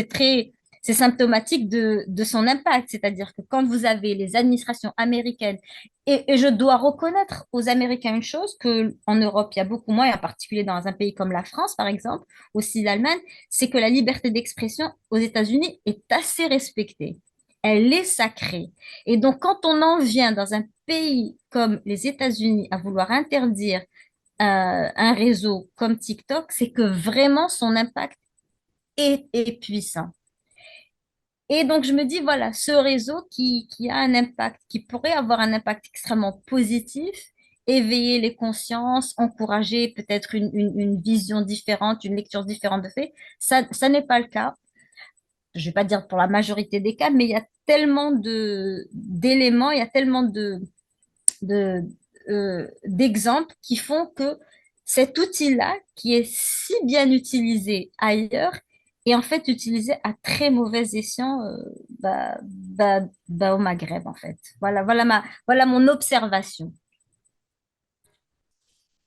c'est symptomatique de son impact. C'est-à-dire que quand vous avez les administrations américaines, et je dois reconnaître aux Américains une chose, que en Europe, il y a beaucoup moins, et en particulier dans un pays comme la France, par exemple, aussi l'Allemagne, c'est que la liberté d'expression aux États-Unis est assez respectée. Elle est sacrée. Et donc, quand on en vient dans un pays comme les États-Unis à vouloir interdire un réseau comme TikTok, c'est que vraiment son impact est puissant. Et donc, je me dis, voilà, ce réseau qui a un impact, qui pourrait avoir un impact extrêmement positif, éveiller les consciences, encourager peut-être une vision différente, une lecture différente de faits, ça n'est pas le cas. Je ne vais pas dire pour la majorité des cas, mais il y a tellement d'éléments, il y a tellement de, d'exemples qui font que cet outil-là, qui est si bien utilisé ailleurs, est en fait utilisé à très mauvais escient au Maghreb, en fait. Voilà mon observation.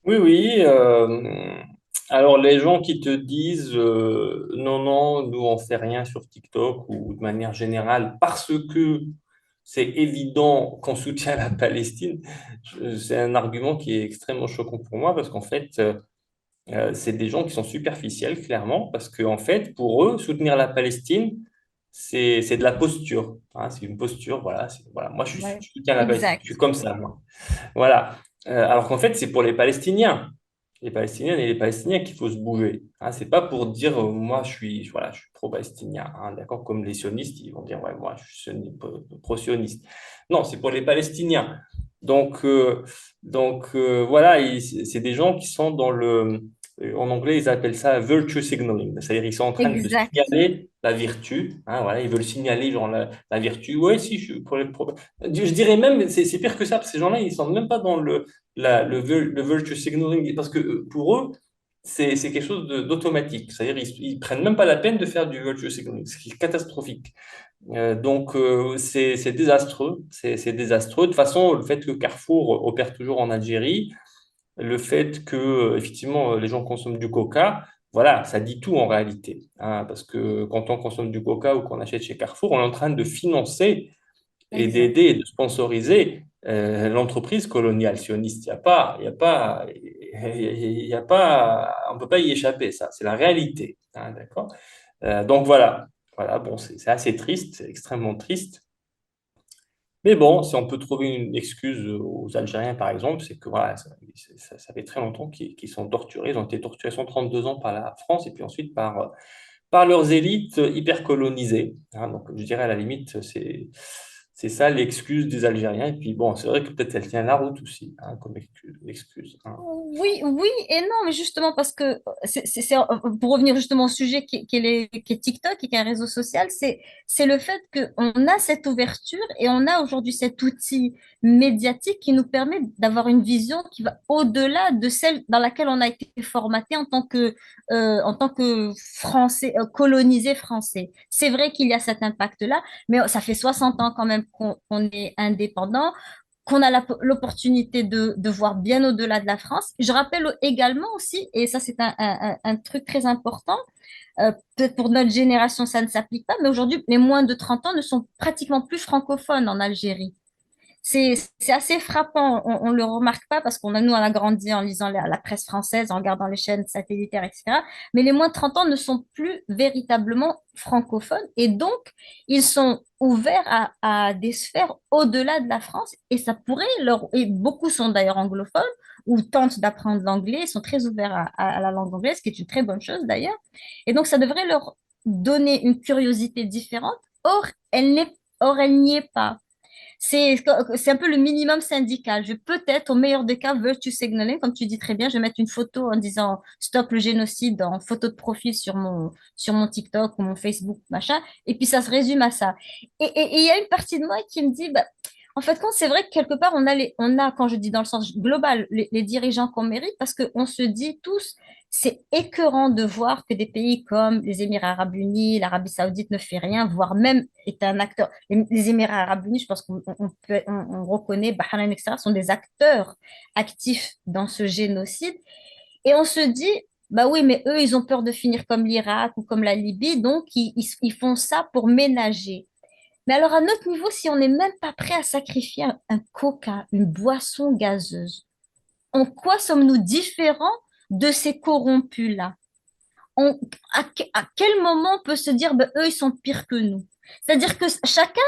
Oui, oui. Alors, les gens qui te disent non, non, nous, on fait rien sur TikTok ou de manière générale parce que c'est évident qu'on soutient la Palestine, c'est un argument qui est extrêmement choquant pour moi parce qu'en fait, c'est des gens qui sont superficiels, clairement, parce qu'en fait, pour eux, soutenir la Palestine, c'est de la posture. Hein, c'est une posture, voilà, voilà. Moi, Ouais, je soutiens la Palestine, je suis exact. comme ça, moi. Voilà. Alors qu'en fait, c'est pour les Palestiniens. Les Palestiniennes et les Palestiniens qu'il faut se bouger. Hein, c'est pas pour dire moi voilà, je suis pro-palestinien. Hein, d'accord? Comme les sionistes, ils vont dire ouais, moi je suis pro-sioniste. Non, c'est pour les Palestiniens. Donc, voilà, c'est des gens qui sont dans en anglais, ils appellent ça virtue signaling. C'est-à-dire ils sont en train de Exact. signaler la vertu. Hein, voilà, ils veulent signaler genre la vertu. Ouais, si, je suis pour les pro. Je dirais même, c'est pire que ça, parce que ces gens-là, ils sont même pas dans le virtue signaling, parce que pour eux, c'est quelque chose d'automatique. C'est-à-dire ils prennent même pas la peine de faire du virtue signaling, ce qui est catastrophique. Donc, c'est désastreux. C'est désastreux. De toute façon, le fait que Carrefour opère toujours en Algérie, le fait que, effectivement, les gens consomment du coca, voilà, ça dit tout en réalité. Hein, parce que quand on consomme du coca ou qu'on achète chez Carrefour, on est en train de financer et d'aider Exact. et de sponsoriser l'entreprise coloniale sioniste. Il y a pas, on ne peut pas y échapper, ça. C'est la réalité. Hein, d'accord? Donc voilà. Voilà, bon, c'est assez triste, c'est extrêmement triste. Mais bon, si on peut trouver une excuse aux Algériens, par exemple, c'est que voilà, ça fait très longtemps qu'ils sont torturés. Ils ont été torturés 132 ans par la France et puis ensuite par leurs élites hyper colonisées. Hein. Donc, je dirais à la limite, c'est ça l'excuse des Algériens. Et puis bon, c'est vrai que peut-être elle tient la route aussi, hein, comme excuse. Hein. Oui, oui et non, mais justement parce que pour revenir justement au sujet qui est TikTok et qui est un réseau social, c'est le fait qu'on a cette ouverture et on a aujourd'hui cet outil médiatique qui nous permet d'avoir une vision qui va au-delà de celle dans laquelle on a été formaté en tant que français, colonisé français. C'est vrai qu'il y a cet impact-là, mais ça fait 60 ans quand même qu'on est indépendant qu'on a l'opportunité de voir bien au-delà de la France. Je rappelle également aussi, et ça c'est un truc très important, peut-être pour notre génération ça ne s'applique pas, mais aujourd'hui les moins de 30 ans ne sont pratiquement plus francophones en Algérie. C'est assez frappant. On le remarque pas parce nous, on a grandi en lisant la presse française, en regardant les chaînes satellitaires, etc. Mais les moins de 30 ans ne sont plus véritablement francophones et donc ils sont ouverts à des sphères au-delà de la France et ça pourrait et beaucoup sont d'ailleurs anglophones ou tentent d'apprendre l'anglais, sont très ouverts à la langue anglaise, ce qui est une très bonne chose d'ailleurs. Et donc ça devrait leur donner une curiosité différente. Elle n'est, or, elle n'y est pas. C'est un peu le minimum syndical. Je vais peut-être, au meilleur des cas, virtue signaling, comme tu dis très bien, je vais mettre une photo en disant stop le génocide en photo de profil sur mon TikTok ou mon Facebook, machin, et puis ça se résume à ça. Et il y a une partie de moi qui me dit, bah, en fait, quand c'est vrai que quelque part, on a, quand je dis dans le sens global, les dirigeants qu'on mérite, parce qu'on se dit tous, c'est écœurant de voir que des pays comme les Émirats arabes unis, l'Arabie saoudite ne fait rien, voire même est un acteur. Les Émirats arabes unis, je pense on reconnaît, Bahreïn, etc., sont des acteurs actifs dans ce génocide. Et on se dit, bah oui, mais eux, ils ont peur de finir comme l'Irak ou comme la Libye, donc ils font ça pour ménager. Mais alors, à notre niveau, si on n'est même pas prêt à sacrifier un coca, une boisson gazeuse, en quoi sommes-nous différents de ces corrompus-là? on- à quel moment on peut se dire, ben, eux, ils sont pires que nous? C'est-à-dire que chacun,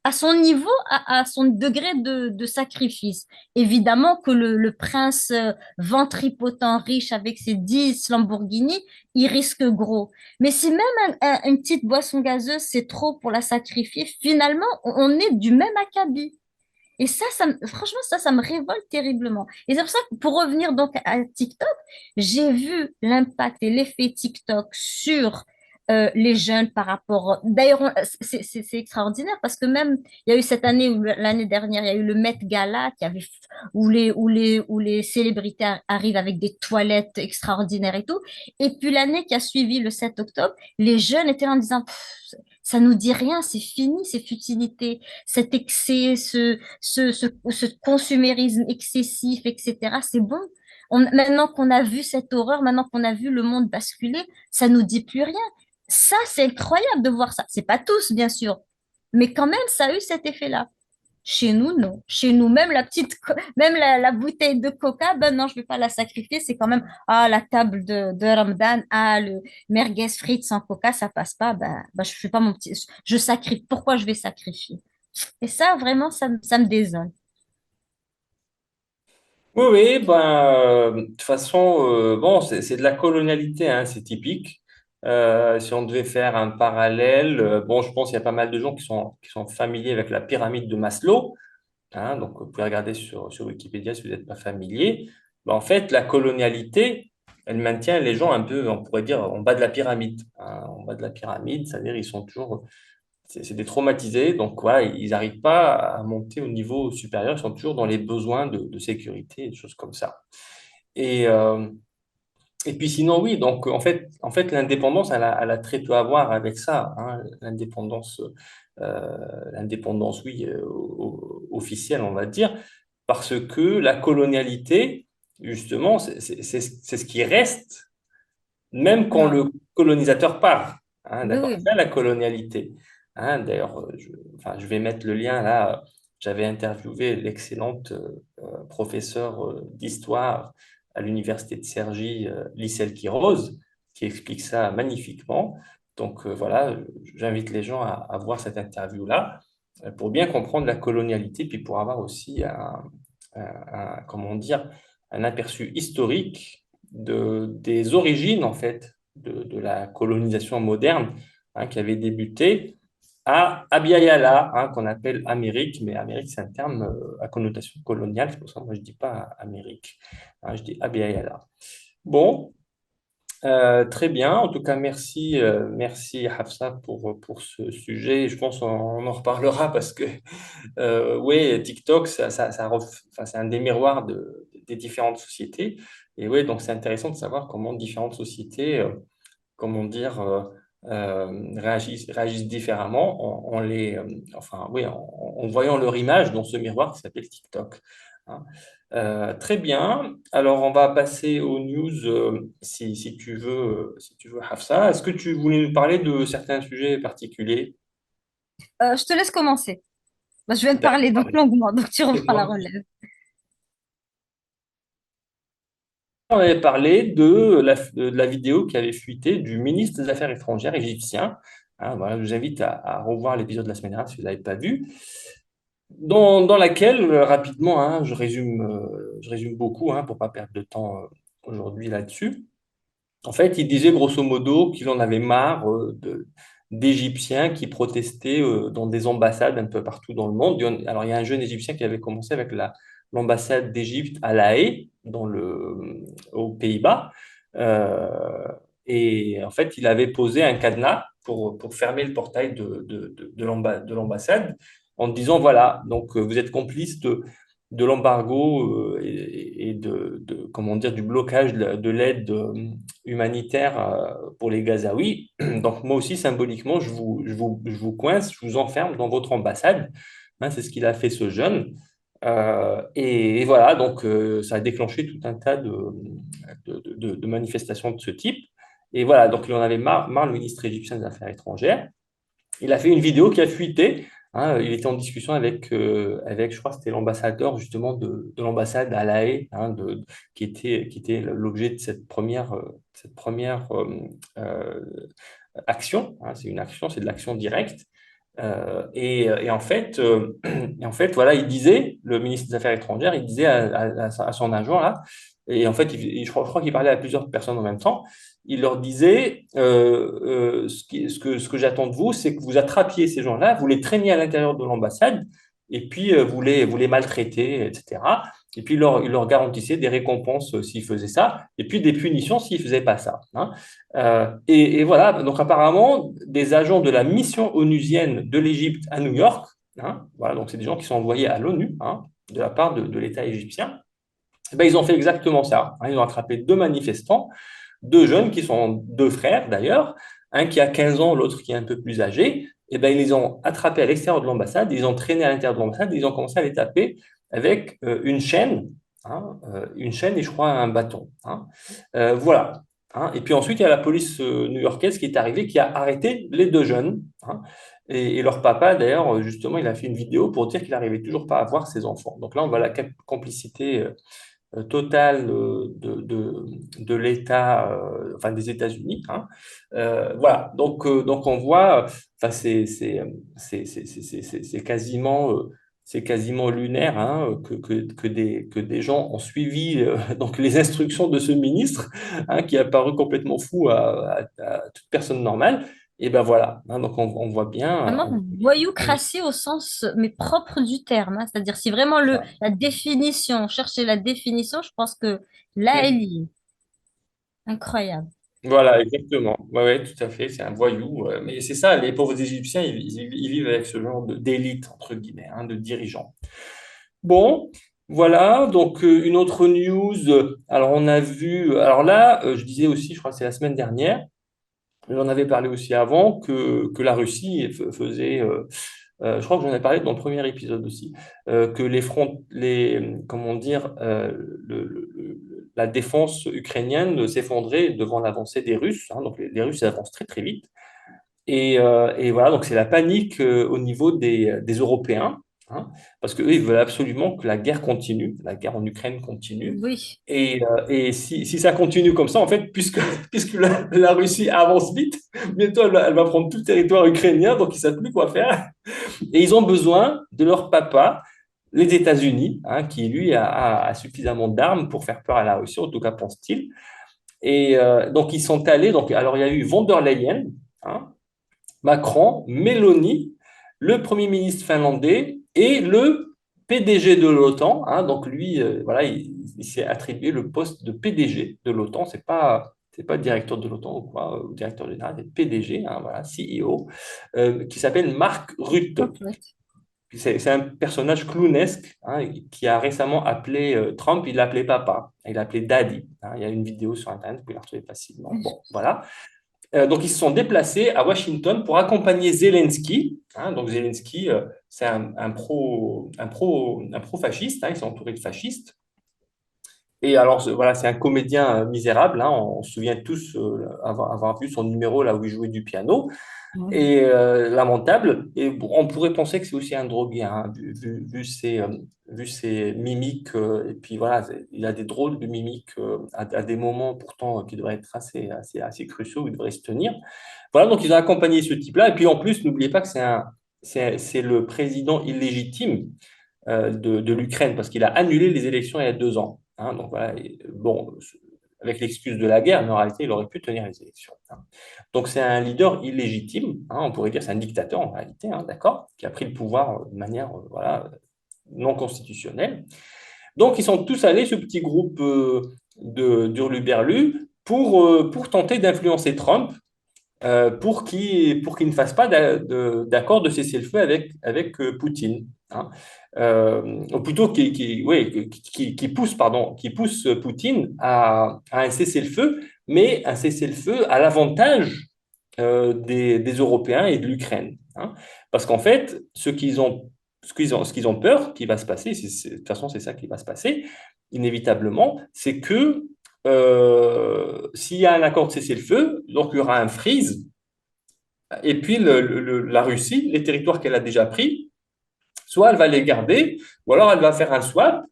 à son niveau, a son degré de sacrifice. Évidemment que le prince ventripotent riche avec ses 10 Lamborghini, il risque gros. Mais si même une petite boisson gazeuse, c'est trop pour la sacrifier, finalement, on est du même acabit. Et franchement, ça me révolte terriblement. Et c'est pour ça que pour revenir donc à TikTok, j'ai vu l'impact et l'effet TikTok sur les jeunes par rapport. D'ailleurs, c'est extraordinaire parce que même, il y a eu cette année ou l'année dernière, il y a eu le Met Gala où les célébrités arrivent avec des toilettes extraordinaires et tout. Et puis l'année qui a suivi le 7 octobre, les jeunes étaient là en disant, ça nous dit rien, c'est fini, ces futilités, cet excès, ce consumérisme excessif, etc. C'est bon. Maintenant qu'on a vu cette horreur, maintenant qu'on a vu le monde basculer, ça nous dit plus rien. Ça, c'est incroyable de voir ça. C'est pas tous, bien sûr, mais quand même, ça a eu cet effet-là. Chez nous, non. Chez nous, même même la bouteille de coca, ben non, je vais pas la sacrifier. C'est quand même, ah, la table de Ramadan, ah, le merguez frites sans coca, ça passe pas. Ben, je fais pas mon petit, je sacrifie. Pourquoi je vais sacrifier? Et ça, vraiment, ça me désole. Oui, oui, ben, de toute façon, bon, c'est de la colonialité, hein, c'est typique. Si on devait faire un parallèle, bon, je pense qu'il y a pas mal de gens qui sont familiers avec la pyramide de Maslow, hein, donc vous pouvez regarder sur Wikipédia si vous n'êtes pas familier. Ben, en fait, la colonialité, elle maintient les gens un peu, on pourrait dire, en bas de la pyramide, hein, en bas de la pyramide, c'est-à-dire ils sont toujours c'est des traumatisés, donc voilà, ils n'arrivent pas à monter au niveau supérieur, ils sont toujours dans les besoins de sécurité, et des choses comme ça. Et, euh, et puis sinon, oui, donc en fait l'indépendance, elle a très peu à voir avec ça, hein. L'indépendance, oui, officielle, on va dire, parce que la colonialité, justement, c'est ce qui reste, même quand Non. le colonisateur part, hein, Oui, d'accord? oui. C'est la colonialité. Hein, d'ailleurs, enfin, je vais mettre le lien là. J'avais interviewé l'excellente professeure d'histoire à l'université de Cergy, Lyselle Quiroz, qui explique ça magnifiquement. Donc voilà, j'invite les gens à voir cette interview-là pour bien comprendre la colonialité, puis pour avoir aussi comment dire, un aperçu historique des origines, en fait, de la colonisation moderne, hein, qui avait débuté à Abya Yala, hein, qu'on appelle Amérique, mais Amérique, c'est un terme à connotation coloniale, c'est pour ça que moi, je ne dis pas Amérique, hein, je dis Abya Yala. Bon, très bien. En tout cas, merci Hafsa pour ce sujet. Je pense qu'on en reparlera parce que oui, TikTok, enfin, c'est un des miroirs des différentes sociétés. Et oui, donc c'est intéressant de savoir comment différentes sociétés, comment dire, réagissent différemment enfin, oui, en voyant leur image dans ce miroir qui s'appelle TikTok. Hein. Très bien. Alors, on va passer aux news si tu veux, Hafsa. Est-ce que tu voulais nous parler de certains sujets particuliers? Je te laisse commencer. Bah, je viens de parler donc D'accord. longuement, donc tu reprends la Moi, relève. on avait parlé de la vidéo qui avait fuité du ministre des Affaires étrangères égyptien. Hein, voilà, je vous invite à revoir l'épisode de la semaine dernière si vous ne l'avez pas vu. Dans laquelle, rapidement, hein, je résume beaucoup pour ne pas perdre de temps aujourd'hui là-dessus. En fait, il disait grosso modo qu'il en avait marre d'Égyptiens qui protestaient dans des ambassades un peu partout dans le monde. Alors, il y a un jeune Égyptien qui avait commencé avec l'ambassade d'Égypte à La Haye, aux Pays-Bas. Euh, et en fait, il avait posé un cadenas pour fermer le portail de l'ambassade en disant, voilà, donc vous êtes complice de l'embargo et comment dire, du blocage de l'aide humanitaire pour les Gazaouis. Donc moi aussi, symboliquement, je vous coince, je vous enferme dans votre ambassade. Hein, c'est ce qu'il a fait ce jeune. Et voilà, donc ça a déclenché tout un tas de manifestations de ce type. Et voilà, donc il en avait marre, le ministre égyptien des Affaires étrangères. Il a fait une vidéo qui a fuité. Hein, il était en discussion avec, je crois, que c'était l'ambassadeur justement de l'ambassade à La Haye, qui était l'objet de cette première euh, action. Hein. C'est une action, c'est de l'action directe. Et en fait, voilà, le ministre des Affaires étrangères, il disait à son agent là, et en fait, je crois qu'il parlait à plusieurs personnes en même temps. Il leur disait ce que j'attends de vous, c'est que vous attrapiez ces gens-là, vous les traîniez à l'intérieur de l'ambassade, et puis vous les maltraitez, etc. Et puis il leur garantissait des récompenses s'ils faisaient ça, et puis des punitions s'ils ne faisaient pas ça. Hein. Et voilà, donc apparemment, des agents de la mission onusienne de l'Égypte à New York, hein, voilà, donc c'est des gens qui sont envoyés à l'ONU de la part de l'État égyptien, eh ben, ils ont fait exactement ça. Hein. Ils ont attrapé deux manifestants, deux jeunes qui sont deux frères d'ailleurs, un qui a 15 ans, l'autre qui est un peu plus âgé. Eh ben, ils les ont attrapés à l'extérieur de l'ambassade, ils ont traîné à l'intérieur de l'ambassade, ils ont commencé à les taper avec une chaîne et je crois un bâton. Hein. Voilà. Hein. Et puis ensuite, il y a la police new-yorkaise qui est arrivée, qui a arrêté les deux jeunes. Hein. Et leur papa, d'ailleurs, justement, il a fait une vidéo pour dire qu'il n'arrivait toujours pas à voir ses enfants. Donc là, on voit la complicité totale de l'État, enfin des États-Unis. Hein. Voilà, donc on voit, enfin, c'est quasiment lunaire que des gens ont suivi donc les instructions de ce ministre qui a paru complètement fou à toute personne normale. Et ben voilà, hein, donc on voit bien, Vraiment voyou crassé au sens mais propre du terme, hein. C'est-à-dire si vraiment ça. la définition, chercher la définition, je pense que là, elle y est. Incroyable. Voilà, exactement. Ouais, ouais, tout à fait. C'est un voyou. Mais c'est ça, les pauvres Égyptiens, ils vivent avec ce genre d'élite, entre guillemets, de dirigeants. Bon, voilà. Donc, une autre news. Alors, on a vu. Alors là, je disais aussi, je crois que c'est la semaine dernière, j'en avais parlé aussi avant, que la Russie faisait. Je crois que j'en ai parlé dans le premier épisode aussi, que comment dire, la défense ukrainienne s'effondrait devant l'avancée des Russes. Hein. Donc les Russes avancent très très vite. Et voilà, donc c'est la panique au niveau des Européens, hein, parce qu'eux, ils veulent absolument que la guerre continue, la guerre en Ukraine continue. Oui. Et si ça continue comme ça, en fait, puisque la Russie avance vite, bientôt elle va prendre tout le territoire ukrainien, donc ils ne savent plus quoi faire. Et ils ont besoin de leur papa, les États-Unis, qui lui a suffisamment d'armes pour faire peur à la Russie, en tout cas pense-t-il. Et donc ils sont allés, donc, alors il y a eu von der Leyen, hein, Macron, Meloni, le Premier ministre finlandais et le PDG de l'OTAN. Hein. Donc lui, voilà, il s'est attribué le poste de PDG de l'OTAN. C'est pas directeur de l'OTAN ou quoi, ou directeur général, c'est PDG, hein, voilà, CEO, qui s'appelle Mark Rutte. Ok. C'est un personnage clownesque qui a récemment appelé Trump, il l'appelait papa, il l'appelait daddy. Hein. Il y a une vidéo sur Internet, vous pouvez la retrouver facilement. Bon, voilà. Donc, ils se sont déplacés à Washington pour accompagner Zelensky. Hein. Donc, Zelensky, c'est un pro-fasciste. Hein. Ils sont entourés de fascistes. Et alors, voilà, c'est un comédien misérable. Hein. On se souvient tous avoir vu son numéro là où il jouait du piano Ouais. et lamentable. Et bon, on pourrait penser que c'est aussi un drogué, hein, vu ses mimiques. Et puis voilà, il a des drôles de mimiques à des moments pourtant qui devraient être assez cruciaux, où il devrait se tenir. Voilà, donc ils ont accompagné ce type-là. Et puis en plus, n'oubliez pas que c'est le président illégitime de l'Ukraine parce qu'il a annulé les élections il y a 2 ans. Hein. Donc voilà, bon, avec l'excuse de la guerre, mais en réalité, il aurait pu tenir les élections. Hein. Donc c'est un leader illégitime, hein, on pourrait dire c'est un dictateur en réalité, hein, d'accord, qui a pris le pouvoir de manière voilà, non constitutionnelle. Donc ils sont tous allés, ce petit groupe d'Hurluberlu, pour tenter d'influencer Trump pour qu'il ne fasse pas d'accord de cessez-le-feu avec Poutine. Hein. Ou plutôt ouais, qui pousse Poutine à un cessez-le-feu, mais un cessez-le-feu à l'avantage des Européens et de l'Ukraine. Hein. Parce qu'en fait, ce qu'ils ont peur qui va se passer, de toute façon c'est ça qui va se passer, inévitablement, c'est que s'il y a un accord de cessez-le-feu, donc il y aura un freeze, et puis la Russie, les territoires qu'elle a déjà pris, soit elle va les garder, ou alors elle va faire un swap,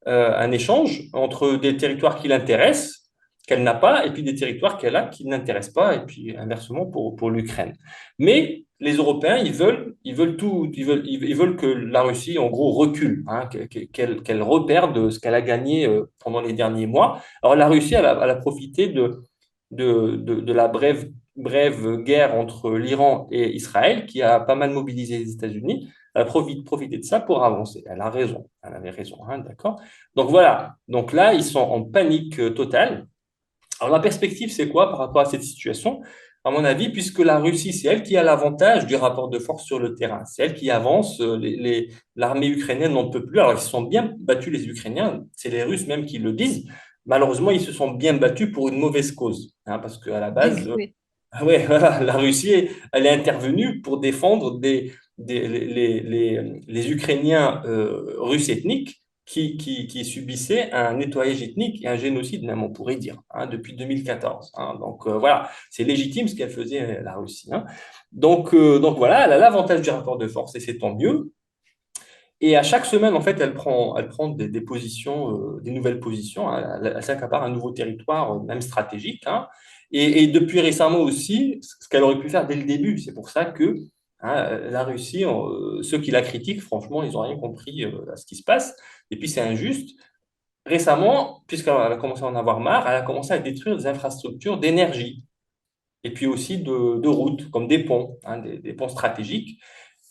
un échange entre des territoires qui l'intéressent, qu'elle n'a pas, et puis des territoires qu'elle a qui ne l'intéressent pas, et puis inversement pour l'Ukraine. Mais les Européens, ils veulent tout, ils veulent que la Russie, en gros, recule, hein, qu'elle reperde ce qu'elle a gagné pendant les derniers mois. Alors la Russie, elle a profité de la brève guerre entre l'Iran et Israël, qui a pas mal mobilisé les États-Unis. Elle a profité de ça pour avancer. Elle a raison. Elle avait raison, hein, d'accord? Donc voilà. Donc là, ils sont en panique totale. Alors la perspective, c'est quoi par rapport à cette situation? À mon avis, puisque la Russie, c'est elle qui a l'avantage du rapport de force sur le terrain. C'est elle qui avance. L'armée ukrainienne n'en peut plus. Alors, ils se sont bien battus, les Ukrainiens. C'est les Russes même qui le disent. Malheureusement, ils se sont bien battus pour une mauvaise cause. Hein, parce qu'à la base, Oui. ah ouais, voilà, la Russie, elle est intervenue pour défendre les Ukrainiens russes ethniques qui subissaient un nettoyage ethnique et un génocide, même on pourrait dire, hein, depuis 2014. Hein. Donc voilà, c'est légitime ce qu'elle faisait la Russie. Hein. Donc voilà, elle a l'avantage du rapport de force et c'est tant mieux. Et à chaque semaine, en fait, elle prend des positions, des nouvelles positions. Hein. Elle s'accapare un nouveau territoire, même stratégique. Hein. Et depuis récemment aussi, ce qu'elle aurait pu faire dès le début. C'est pour ça que hein, la Russie, ceux qui la critiquent, franchement, ils n'ont rien compris à ce qui se passe. Et puis, c'est injuste. Récemment, puisqu'elle a commencé à en avoir marre, elle a commencé à détruire des infrastructures d'énergie et puis aussi de routes, comme des ponts, hein, des ponts stratégiques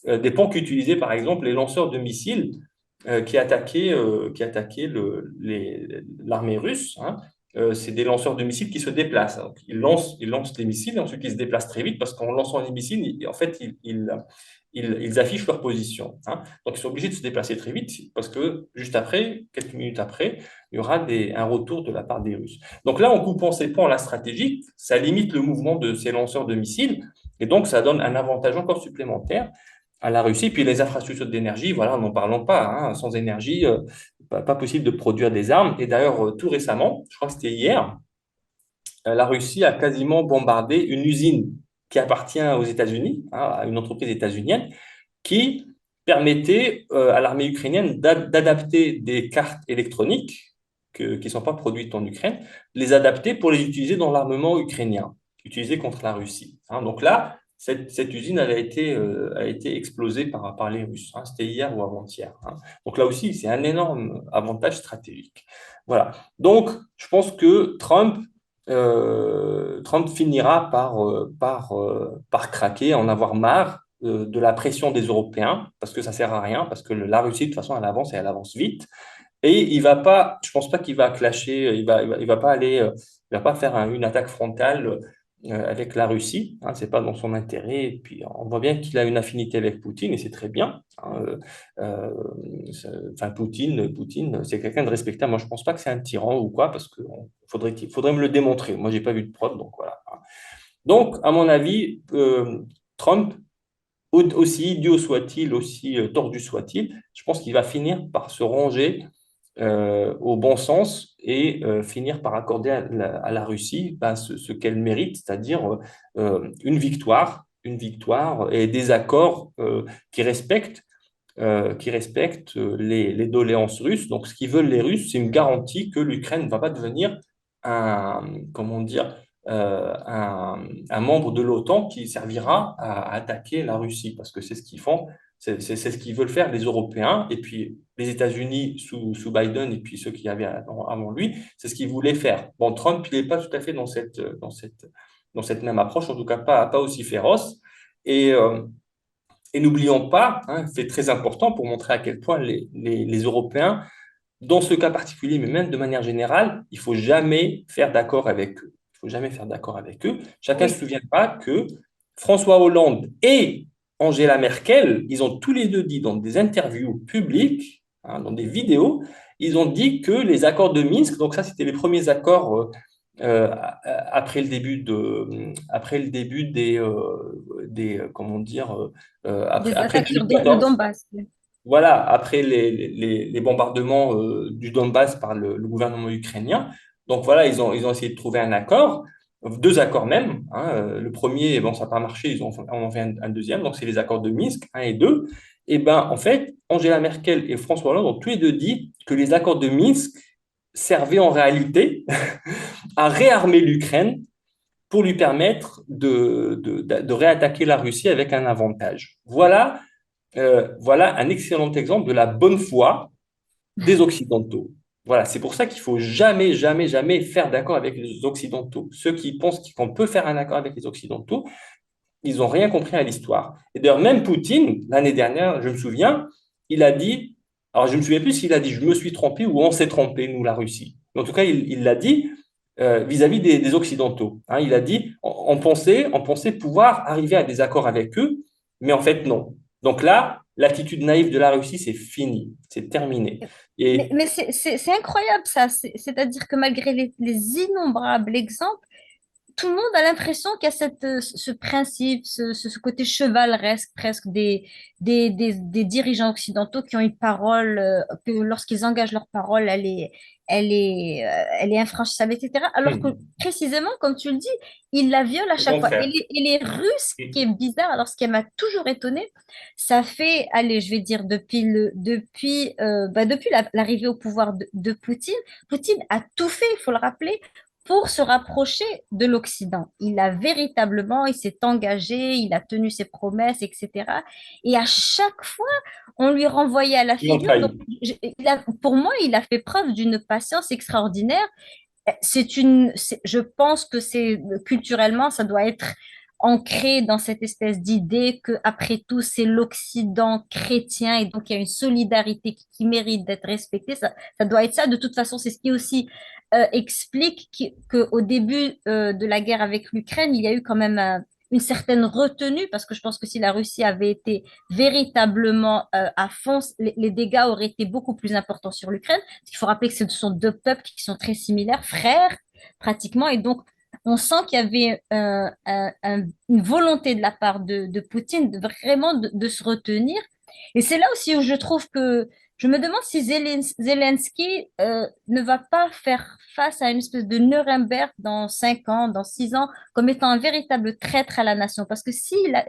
des ponts qu'utilisaient par exemple les lanceurs de missiles qui attaquaient l'armée russe. Hein. C'est des lanceurs de missiles qui se déplacent. Donc, ils lancent les missiles et ensuite ils se déplacent très vite parce qu'en lançant les missiles, en fait, ils affichent leur position. Hein. Donc, ils sont obligés de se déplacer très vite parce que juste après, quelques minutes après, il y aura un retour de la part des Russes. Donc là, en coupant ces ponts là stratégiques, ça limite le mouvement de ces lanceurs de missiles et donc ça donne un avantage encore supplémentaire à la Russie. Puis les infrastructures d'énergie, voilà, n'en parlons pas. Hein. Sans énergie, pas possible de produire des armes. Et d'ailleurs, tout récemment, je crois que c'était hier, la Russie a quasiment bombardé une usine qui appartient aux États-Unis, hein, à une entreprise états-unienne, qui permettait à l'armée ukrainienne d'adapter des cartes électroniques qui ne sont pas produites en Ukraine, les adapter pour les utiliser dans l'armement ukrainien, utilisé contre la Russie. Hein. Donc là, cette usine elle a été explosée par les Russes. Hein. C'était hier ou avant-hier. Hein. Donc là aussi, c'est un énorme avantage stratégique. Voilà. Donc, je pense que Trump finira par craquer, en avoir marre de la pression des Européens, parce que ça sert à rien, parce que la Russie, de toute façon, elle avance et elle avance vite. Et il va pas, je pense pas qu'il va clasher, il va pas aller, il va pas faire une attaque frontale avec la Russie. Hein, c'est pas dans son intérêt. Et puis on voit bien qu'il a une affinité avec Poutine et c'est très bien. Hein, enfin Poutine, c'est quelqu'un de respectable. Moi, je pense pas que c'est un tyran ou quoi, parce que faudrait me le démontrer. Moi, j'ai pas vu de preuve, donc voilà. Hein. Donc, à mon avis, Trump, aussi idiot soit-il, aussi tordu soit-il, je pense qu'il va finir par se ranger au bon sens et finir par accorder à la Russie ben, ce qu'elle mérite, c'est-à-dire une victoire et des accords qui respectent les doléances russes. Donc, ce qu'ils veulent les Russes, c'est une garantie que l'Ukraine ne va pas devenir un, comment dire, un membre de l'OTAN qui servira à attaquer la Russie, parce que c'est ce qu'ils font, c'est ce qu'ils veulent faire les Européens, et puis les États-Unis sous Biden, et puis ceux qui avaient avant lui, c'est ce qu'ils voulaient faire. Bon, Trump, il n'est pas tout à fait dans cette même approche, en tout cas pas aussi féroce. Et, et n'oublions pas, hein, fait très important pour montrer à quel point les Européens, dans ce cas particulier, mais même de manière générale, il faut jamais faire d'accord avec eux. Il faut jamais faire d'accord avec eux. Chacun ne se Oui, souvient pas que François Hollande et Angela Merkel, ils ont tous les deux dit dans des interviews publiques, hein, dans des vidéos, ils ont dit que les accords de Minsk, donc ça c'était les premiers accords après le début comment dire, des après attaques sur le 2014, Donbass. voilà, après les bombardements du Donbass par le gouvernement ukrainien. Donc voilà, ils ont essayé de trouver un accord, deux accords même, hein. Le premier, bon, ça n'a pas marché, on en fait un deuxième, donc c'est les accords de Minsk, un et 2. Et ben, en fait, Angela Merkel et François Hollande ont tous les deux dit que les accords de Minsk servaient en réalité à réarmer l'Ukraine pour lui permettre de réattaquer la Russie avec un avantage. Voilà un excellent exemple de la bonne foi des Occidentaux. Voilà, c'est pour ça qu'il faut jamais, jamais, jamais faire d'accord avec les Occidentaux. Ceux qui pensent qu'on peut faire un accord avec les Occidentaux, ils n'ont rien compris à l'histoire. Et d'ailleurs, même Poutine, l'année dernière, je me souviens, il a dit, alors je ne me souviens plus s'il a dit je me suis trompé ou on s'est trompé, nous, la Russie. Mais en tout cas, il l'a dit vis-à-vis des Occidentaux. Hein, il a dit on pensait pouvoir arriver à des accords avec eux, mais en fait, non. Donc là, l'attitude naïve de la Russie, c'est fini, c'est terminé. Et Mais c'est incroyable ça. C'est-à-dire que malgré les innombrables exemples, tout le monde a l'impression qu'il y a ce principe, ce côté chevaleresque presque des dirigeants occidentaux qui ont une parole, que lorsqu'ils engagent leur parole, elle est infranchissable, etc. Alors que précisément, comme tu le dis, ils la violent à au chaque fois. contraire. Et les Russes, ce qui est bizarre, alors ce qui m'a toujours étonné, ça fait, allez, je vais dire, depuis l'arrivée au pouvoir de Poutine, Poutine a tout fait, il faut le rappeler, pour se rapprocher de l'Occident. Il s'est engagé, il a tenu ses promesses, etc. Et à chaque fois, on lui renvoyait à la Ils l'ont figure. Donc, trahi. pour moi, il a fait preuve d'une patience extraordinaire. Je pense que c'est culturellement, ça doit être ancré dans cette espèce d'idée que après tout, c'est l'Occident chrétien et donc il y a une solidarité qui mérite d'être respectée. Ça doit être ça. De toute façon, c'est ce qui aussi explique qu'au début de la guerre avec l'Ukraine, il y a eu quand même une certaine retenue parce que je pense que si la Russie avait été véritablement à fond, les dégâts auraient été beaucoup plus importants sur l'Ukraine. Il faut rappeler que ce sont deux peuples qui sont très similaires, frères pratiquement, et donc on sent qu'il y avait une volonté de la part de Poutine vraiment de se retenir. Et c'est là aussi où je trouve que je me demande si Zelensky ne va pas faire face à une espèce de Nuremberg dans 5 ans, dans 6 ans, comme étant un véritable traître à la nation. Parce que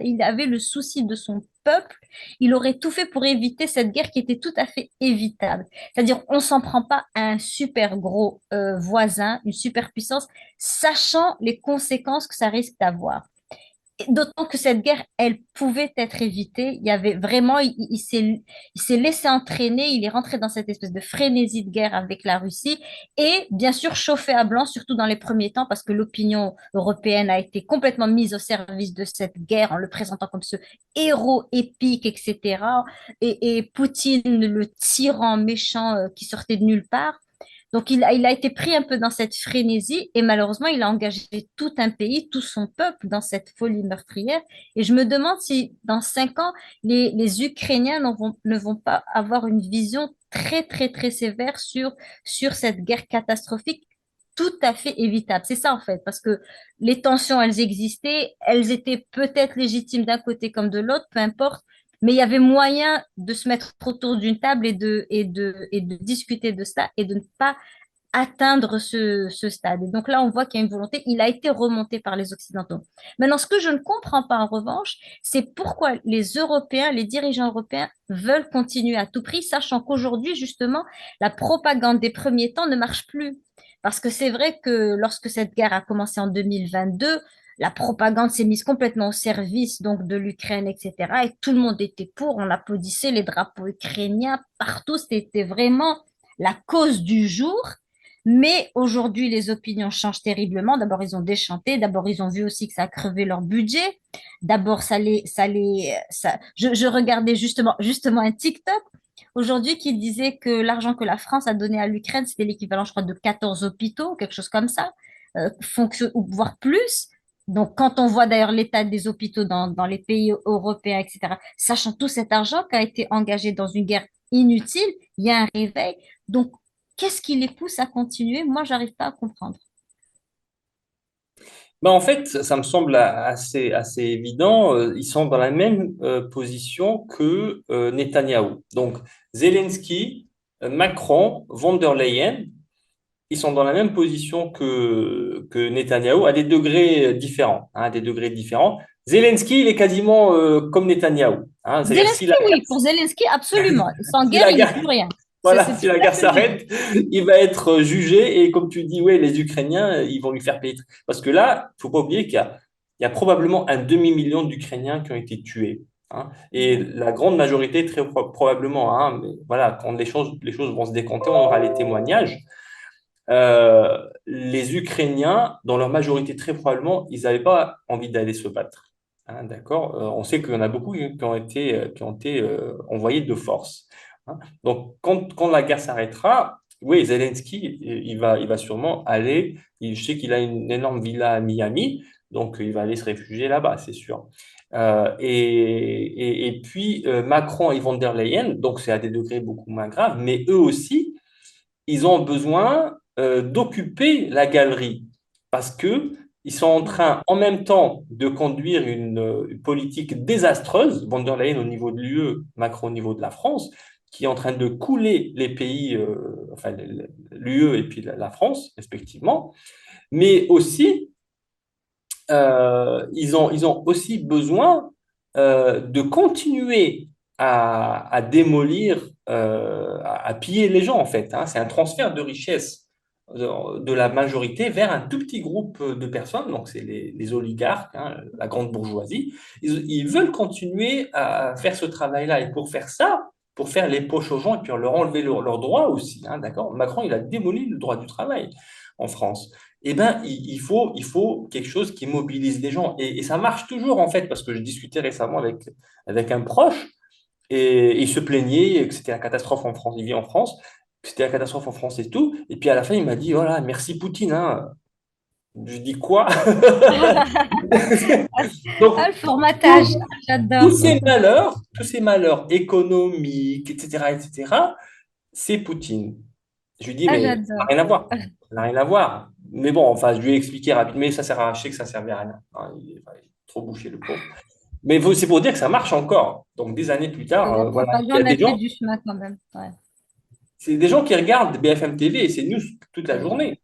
il avait le souci de son peuple, il aurait tout fait pour éviter cette guerre qui était tout à fait évitable. C'est-à-dire, on s'en prend pas à un super gros voisin, une superpuissance, sachant les conséquences que ça risque d'avoir. D'autant que cette guerre, elle pouvait être évitée. Il y avait vraiment, il s'est laissé entraîner, il est rentré dans cette espèce de frénésie de guerre avec la Russie et bien sûr chauffé à blanc, surtout dans les premiers temps, parce que l'opinion européenne a été complètement mise au service de cette guerre en le présentant comme ce héros épique, etc. Et Poutine, le tyran méchant qui sortait de nulle part. Donc, il a été pris un peu dans cette frénésie et malheureusement, il a engagé tout un pays, tout son peuple dans cette folie meurtrière. Et je me demande si dans 5 ans, les Ukrainiens ne vont pas avoir une vision très, très, très sévère sur cette guerre catastrophique tout à fait évitable. C'est ça en fait, parce que les tensions, elles existaient, elles étaient peut-être légitimes d'un côté comme de l'autre, peu importe, mais il y avait moyen de se mettre autour d'une table et de discuter de ça et de ne pas atteindre ce stade. Et donc là, on voit qu'il y a une volonté, il a été remonté par les Occidentaux. Maintenant, ce que je ne comprends pas en revanche, c'est pourquoi les Européens, les dirigeants européens veulent continuer à tout prix, sachant qu'aujourd'hui, justement, la propagande des premiers temps ne marche plus. Parce que c'est vrai que lorsque cette guerre a commencé en 2022, la propagande s'est mise complètement au service donc de l'Ukraine, etc. Et tout le monde était pour, on applaudissait les drapeaux ukrainiens partout, c'était vraiment la cause du jour. Mais aujourd'hui, les opinions changent terriblement. D'abord, ils ont déchanté. D'abord, ils ont vu aussi que ça a crevé leur budget. D'abord, je regardais justement un TikTok aujourd'hui qui disait que l'argent que la France a donné à l'Ukraine, c'était l'équivalent, je crois, de 14 hôpitaux, quelque chose comme ça, ou voire plus. Donc, quand on voit d'ailleurs l'état des hôpitaux dans les pays européens, etc., sachant tout cet argent qui a été engagé dans une guerre inutile, il y a un réveil. Donc, qu'est-ce qui les pousse à continuer? Moi, j'arrive pas à comprendre. Ben, en fait, ça me semble assez évident. Ils sont dans la même position que Netanyahou. Donc, Zelensky, Macron, von der Leyen, ils sont dans la même position que Netanyahou, à des degrés différents. Hein, à des degrés différents. Zelensky, il est quasiment comme Netanyahou. Hein, c'est-à-dire, Zelensky, oui, pour Zelensky, absolument. Sans si guerre, la il n'est guerre plus rien. voilà, C'est si tout la à guerre fait juste. s'arrête, il va être jugé et comme tu dis, ouais, les Ukrainiens, ils vont lui faire payer. Parce que là, il faut pas oublier qu'il y a probablement un demi-million d'Ukrainiens qui ont été tués. Hein. Et la grande majorité, très probablement, hein, mais voilà, quand les choses vont se décompter, on aura les témoignages. Les Ukrainiens, dans leur majorité, très probablement, ils n'avaient pas envie d'aller se battre. Hein, d'accord? On sait qu'il y en a beaucoup qui ont été envoyés de force. Hein. Donc, quand la guerre s'arrêtera, oui, Zelensky, il va sûrement aller. Je sais qu'il a une énorme villa à Miami, donc il va aller se réfugier là-bas, c'est sûr. Et puis, Macron et von der Leyen, donc c'est à des degrés beaucoup moins graves, mais eux aussi, ils ont besoin d'occuper la galerie parce que ils sont en train en même temps de conduire une politique désastreuse, von der Leyen au niveau de l'UE, Macron au niveau de la France, qui est en train de couler les pays, enfin l'UE et puis la France, respectivement, mais aussi ils ont aussi besoin de continuer à démolir, à piller les gens, en fait. Hein. C'est un transfert de richesse de la majorité vers un tout petit groupe de personnes, donc c'est les oligarques, hein, la grande bourgeoisie. Ils veulent continuer à faire ce travail-là. Et pour faire ça, pour faire les poches aux gens et puis leur enlever leurs droits aussi, hein, d'accord? Macron, il a démoli le droit du travail en France. Eh ben, il faut quelque chose qui mobilise les gens. Et ça marche toujours, en fait, parce que je discutais récemment avec un proche et il se plaignait que c'était la catastrophe en France. Il vit en France, que c'était la catastrophe en France et tout. Et puis à la fin, il m'a dit, voilà, merci Poutine. Hein. Je dis quoi? Ah, Donc, le formatage, tous j'adore. ces malheurs, tous ces malheurs économiques, etc., c'est Poutine. Je lui dis, Ah, mais ça n'a j'adore. rien à voir. Ça n'a rien à voir. Mais bon, enfin, je lui ai expliqué rapidement, mais ça sert à acheter que ça servait à rien. Hein, il est trop bouché, le pauvre. Mais c'est pour dire que ça marche encore. Donc, des années plus tard, La voilà, il y a propagande a des fait gens, du chemin quand même. Ouais. c'est des gens qui regardent BFM TV et c'est news toute la journée.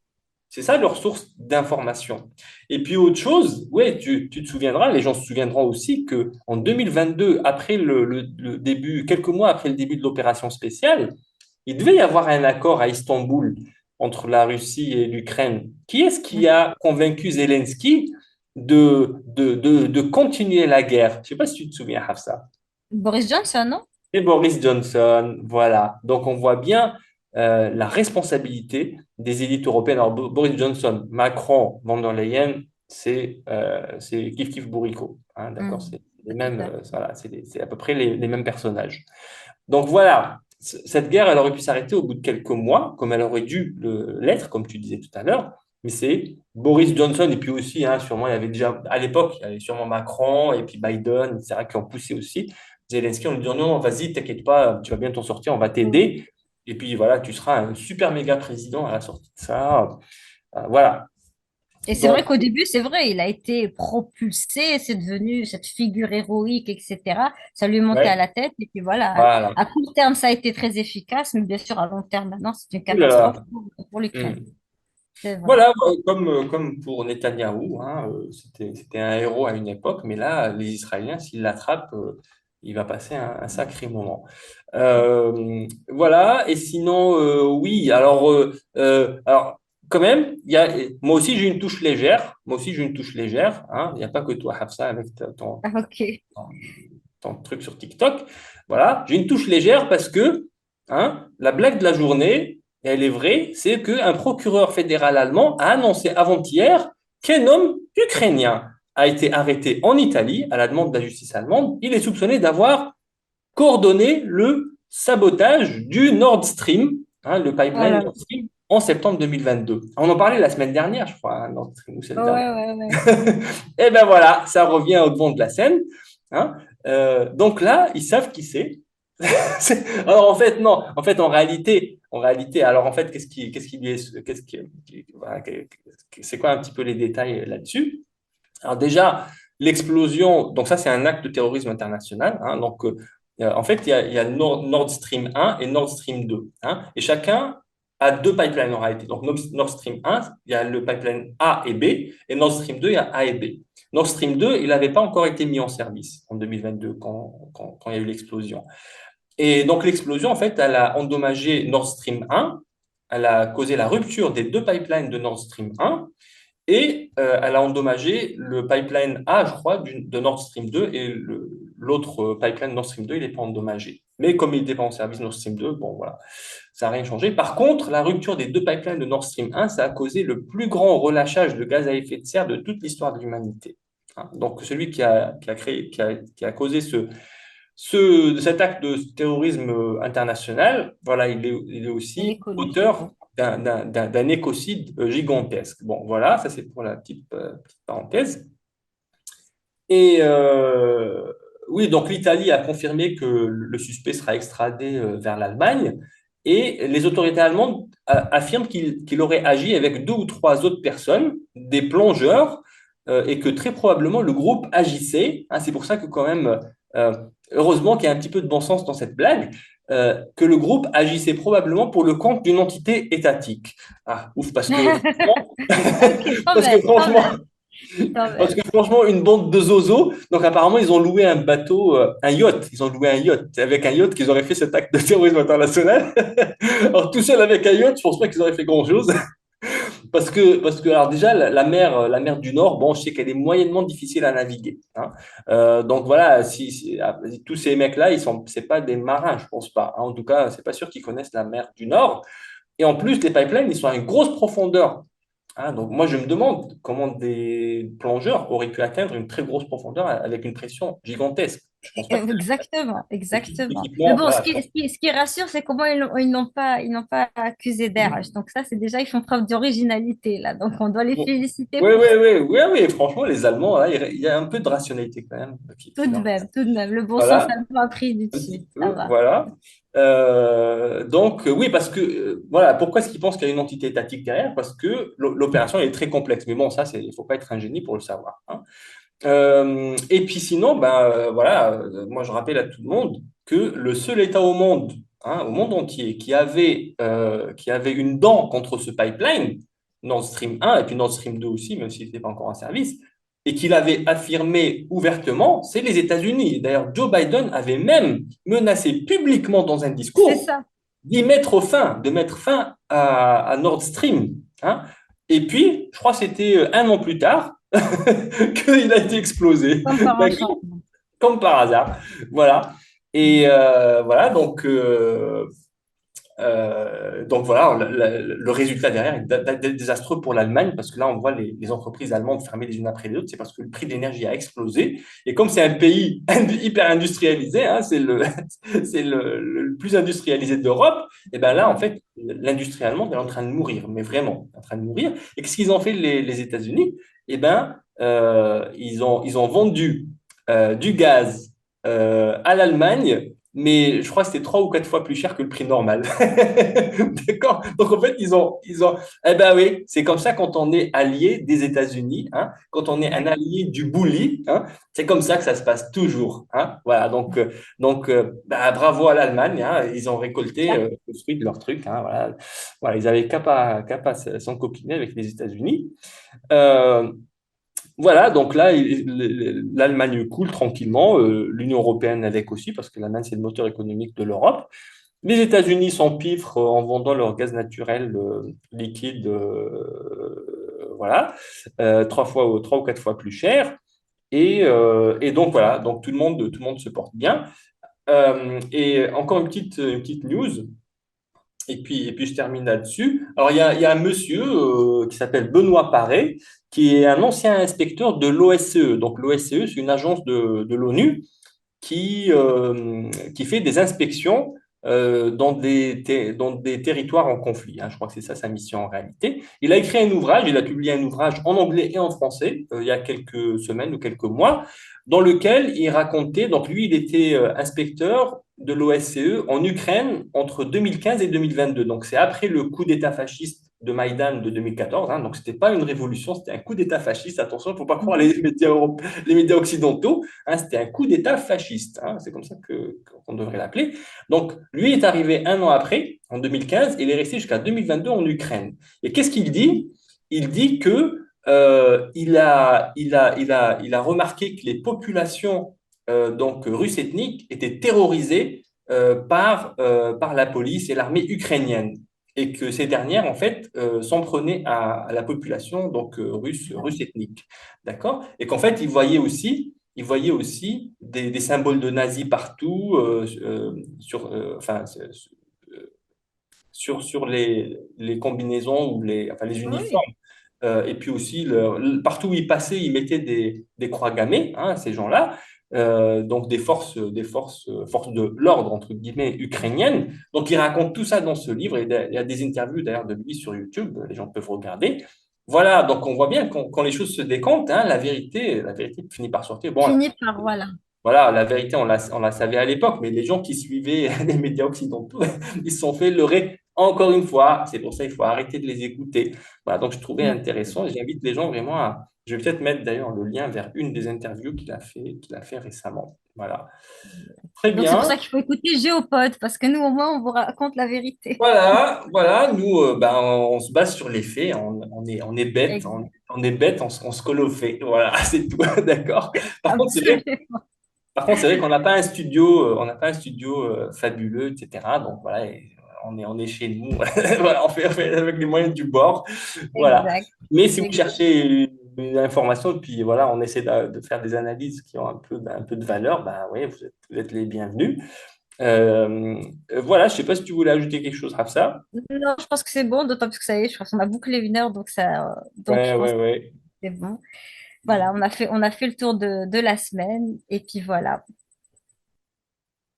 C'est ça leur source d'information. Et puis autre chose, ouais, tu te souviendras, les gens se souviendront aussi que en 2022, après le début, quelques mois après le début de l'opération spéciale, il devait y avoir un accord à Istanbul entre la Russie et l'Ukraine. Qui est-ce qui a convaincu Zelensky de continuer la guerre? Je ne sais pas si tu te souviens, Hafsa. Boris Johnson, non? Et Boris Johnson, voilà. Donc on voit bien la responsabilité des élites européennes. Alors Boris Johnson, Macron, von der Leyen, c'est kiff kiff bourricot. Hein, d'accord, c'est les Tout mêmes, à fait. voilà, c'est à peu près les mêmes personnages. Donc voilà, cette guerre, elle aurait pu s'arrêter au bout de quelques mois, comme elle aurait dû l'être, comme tu disais tout à l'heure. Mais c'est Boris Johnson, et puis aussi, hein, sûrement, il y avait déjà, à l'époque, il y avait sûrement Macron et puis Biden, etc., qui ont poussé aussi. Zelensky, on lui dit non, non, vas-y, t'inquiète pas, tu vas bien t'en sortir, on va t'aider. Et puis voilà, tu seras un super méga président à la sortie de ça. Voilà. Et c'est vrai Donc, qu'au début, c'est vrai, il a été propulsé, c'est devenu cette figure héroïque, etc. Ça lui est monté à ouais, la tête. Et puis voilà, voilà. à court terme, ça a été très efficace, mais bien sûr, à long terme, maintenant, c'est une Ouh là catastrophe là. pour l'Ukraine. Hmm. C'est vrai. Voilà, comme pour Netanyahou, hein, c'était un héros à une époque, mais là, les Israéliens, s'ils l'attrapent, il va passer un sacré moment. Voilà, et sinon, oui, alors, quand même, moi aussi j'ai une touche légère, moi aussi j'ai une touche légère, hein, il n'y a pas que toi, Hafsa, avec Ah, ok. ton- ton truc sur TikTok. Voilà, j'ai une touche légère parce que la blague de la journée, et elle est vraie, c'est qu'un procureur fédéral allemand a annoncé avant-hier qu'un homme ukrainien a été arrêté en Italie à la demande de la justice allemande. Il est soupçonné d'avoir coordonné le sabotage du Nord Stream, le pipeline Voilà. Nord Stream, en septembre 2022. On en parlait la semaine dernière, je crois, Nord Stream, ou celle Ouais, dernière. ouais, ouais. Et ben voilà, ça revient au devant de la scène. Hein. Donc là, ils savent qui c'est. Alors en fait, non. En fait, en réalité, alors en fait, qu'est-ce qui lui est, voilà, c'est quoi un petit peu les détails là-dessus? Alors déjà, l'explosion, donc ça c'est un acte de terrorisme international. Donc en fait, il y a Nord Stream 1 et Nord Stream 2. Et chacun a deux pipelines en réalité. Donc Nord Stream 1, il y a le pipeline A et B, et Nord Stream 2, il y a A et B. Nord Stream 2, il n'avait pas encore été mis en service en 2022 quand il y a eu l'explosion. Et donc l'explosion, en fait, elle a endommagé Nord Stream 1, elle a causé la rupture des deux pipelines de Nord Stream 1, et elle a endommagé le pipeline A, je crois, de Nord Stream 2, et l'autre pipeline Nord Stream 2, il n'est pas endommagé. Mais comme il n'était pas en service Nord Stream 2, bon voilà, ça n'a rien changé. Par contre, la rupture des deux pipelines de Nord Stream 1, ça a causé le plus grand relâchage de gaz à effet de serre de toute l'histoire de l'humanité. Donc celui qui a causé cet acte de terrorisme international, voilà, il est Il est aussi connu. auteur d'un écocide gigantesque. Bon, voilà, ça c'est pour la petite parenthèse. Et oui, donc l'Italie a confirmé que le suspect sera extradé vers l'Allemagne et les autorités allemandes affirment qu'il aurait agi avec deux ou trois autres personnes, des plongeurs, et que très probablement le groupe agissait. C'est pour ça que quand même, euh, heureusement qu'il y a un petit peu de bon sens dans cette blague, que le groupe agissait probablement pour le compte d'une entité étatique. Ah, ouf, parce que Ok, quand parce que même, quand franchement, même, quand parce même. que franchement, une bande de zozos. Donc apparemment, ils ont loué un bateau, un yacht. Ils ont loué un yacht. C'est avec un yacht qu'ils auraient fait cet acte de terrorisme international. Alors tout seul avec un yacht, je pense pas qu'ils auraient fait grand-chose. Alors déjà, la mer du Nord, bon, je sais qu'elle est moyennement difficile à naviguer. Donc voilà, tous ces mecs-là, c'est pas des marins, je pense pas. En tout cas, c'est pas sûr qu'ils connaissent la mer du Nord. Et en plus, les pipelines, ils sont à une grosse profondeur. Donc moi, je me demande comment des plongeurs auraient pu atteindre une très grosse profondeur avec une pression gigantesque. Je pense pas que Exactement, exactement. Mais l'équipement, bon, ce voilà. qui, ce qui, ce qui rassure, c'est comment ils n'ont pas accusé d'RH. Donc ça, c'est déjà, ils font preuve d'originalité, là. Donc on doit les Bon. féliciter Oui, pour oui, ça. oui, oui, oui. Franchement, les Allemands, là, il y a un peu de rationalité quand même Tout de même, tout de même. Le bon sens Voilà, allemand a pris du un dessus. petit Ça peu, va. voilà. Donc, oui, parce que, voilà, pourquoi est-ce qu'ils pensent qu'il y a une entité étatique derrière? Parce que l'opération est très complexe. Mais bon, ça, il ne faut pas être un génie pour le savoir. Et puis sinon, ben, voilà, moi je rappelle à tout le monde que le seul État au monde entier, qui avait une dent contre ce pipeline, Nord Stream 1 et puis Nord Stream 2 aussi, même s'il n'était pas encore en service, et qu'il avait affirmé ouvertement, c'est les États-Unis. D'ailleurs, Joe Biden avait même menacé publiquement dans un C'est discours ça. de mettre fin à Nord Stream. Et puis, je crois que c'était un an plus tard qu'il a été explosé. Comme par Ben, enchantement. comme par hasard. Voilà. Et voilà, donc voilà, le résultat derrière est désastreux pour l'Allemagne parce que là, on voit les entreprises allemandes fermer les unes après les autres. C'est parce que le prix de l'énergie a explosé. Et comme c'est un pays hyper industrialisé, c'est le plus industrialisé d'Europe, et bien là, en fait, l'industrie allemande est en train de mourir, mais vraiment en train de mourir. Et qu'est-ce qu'ils ont fait les États-Unis? Eh bien, ils ont vendu du gaz à l'Allemagne mais je crois que c'était 3 ou 4 fois plus cher que le prix normal. D'accord? Donc en fait, eh ben oui, c'est comme ça quand on est allié des États-Unis, hein, quand on est un allié du bully, hein, c'est comme ça que ça se passe toujours. Hein, voilà, bah, bravo à l'Allemagne, hein, ils ont récolté le fruit de leur truc. Hein, voilà. Voilà, ils avaient qu'à pas s'encopiner avec les États-Unis. Euh, voilà, donc là, l'Allemagne coule tranquillement, l'Union européenne avec aussi, parce que l'Allemagne, c'est le moteur économique de l'Europe. Les États-Unis s'empiffrent en vendant leur gaz naturel liquide, voilà, 3 ou 4 fois plus cher. Et donc voilà, donc tout le monde se porte bien. Et encore une petite news. Et puis je termine là-dessus. Alors, il y a un monsieur qui s'appelle Benoît Paré, qui est un ancien inspecteur de l'OSCE. Donc, l'OSCE, c'est une agence de l'ONU qui fait des inspections dans des territoires en conflit. Hein. Je crois que c'est ça sa mission en réalité. Il a écrit un ouvrage, il a publié un ouvrage en anglais et en français il y a quelques semaines ou quelques mois, dans lequel il racontait, donc lui, il était inspecteur de l'OSCE en Ukraine entre 2015 et 2022. Donc c'est après le coup d'État fasciste de Maïdan de 2014. Hein. Donc c'était pas une révolution, c'était un coup d'État fasciste. Attention, il ne faut pas croire les médias occidentaux. Hein, c'était un coup d'État fasciste. Hein, c'est comme ça qu'on devrait l'appeler. Donc, lui est arrivé un an après, en 2015, et il est resté jusqu'à 2022 en Ukraine. Et qu'est-ce qu'il dit? Il dit que il a remarqué que les populations donc russes ethniques étaient terrorisées par la police et l'armée ukrainienne et que ces dernières, en fait, s'en prenaient à la population donc russe ethnique. D'accord? Et qu'en fait, il voyait aussi des symboles de nazis partout, enfin, sur les combinaisons ou enfin, les Oui. uniformes. Et puis aussi, partout où ils passaient, ils mettaient des croix gammées, hein, ces gens-là. Donc forces de l'ordre, entre guillemets, ukrainiennes. Donc il raconte tout ça dans ce livre. Et il y a des interviews d'ailleurs de lui sur YouTube, les gens peuvent regarder. Voilà, donc on voit bien quand les choses se décantent, hein, la vérité finit par sortir. Bon, Finit par, voilà. voilà, la vérité, on la savait à l'époque, mais les gens qui suivaient les médias occidentaux, ils se sont fait leurrer encore une fois. C'est pour ça qu'il faut arrêter de les écouter. Voilà, donc je trouvais intéressant et j'invite les gens vraiment à. Je vais peut-être mettre d'ailleurs le lien vers une des interviews qu'il a fait récemment. Voilà. Très Donc c'est pour bien. ça qu'il faut écouter Géopode, parce que nous, au moins, on vous raconte la vérité. Voilà, nous, ben, on se base sur les faits, on est bête, Exact. on est bête, on se colle aux faits. Voilà, c'est tout, d'accord. Par contre, c'est vrai Absolument. Par contre, c'est vrai qu'on n'a pas un studio, on n'a pas un studio fabuleux, etc. Donc voilà, on est chez nous. Voilà, on fait avec les moyens du bord. Voilà. Exact. Mais si vous Exact. cherchez une information, puis voilà, on essaie de faire des analyses qui ont un peu de valeur, bah oui, vous êtes les bienvenus. Voilà, je ne sais pas si tu voulais ajouter quelque chose, Rafsa. Non, je pense que c'est bon, d'autant plus que ça y est, je crois qu'on a bouclé 1 heure, donc donc je Ouais, pense ouais, que ouais. c'est bon. Voilà, on a fait le tour de la semaine, et puis voilà.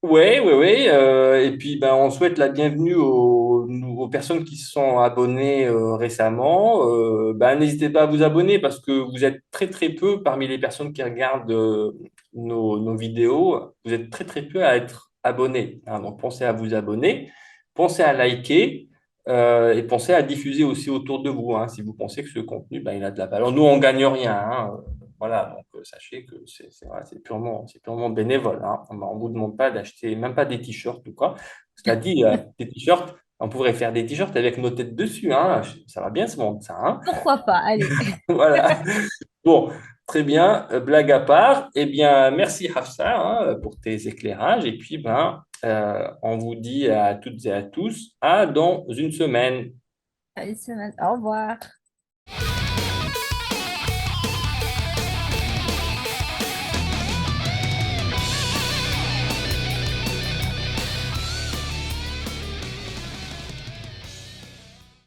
Ouais, ouais, ouais. Et puis, ben, on souhaite la bienvenue aux personnes qui se sont abonnées récemment. Ben, n'hésitez pas à vous abonner parce que vous êtes très, très peu parmi les personnes qui regardent nos vidéos. Vous êtes très, très peu à être abonnés. Hein. Donc, pensez à vous abonner, pensez à liker et pensez à diffuser aussi autour de vous. Hein, si vous pensez que ce contenu, ben, il a de la valeur. Nous, on gagne rien. Hein. Voilà, donc sachez que voilà, c'est purement bénévole. Hein. On ne vous demande pas d'acheter, même pas des t-shirts ou quoi. Cela dit, des t-shirts, on pourrait faire des t-shirts avec nos têtes dessus. Hein. Ça va bien ce monde, ça. Hein. Pourquoi pas? Allez. Voilà. Bon, très bien. Blague à part, eh bien, merci Hafsa hein, pour tes éclairages. Et puis, ben, on vous dit à toutes et à tous, à dans une semaine. Allez, au revoir.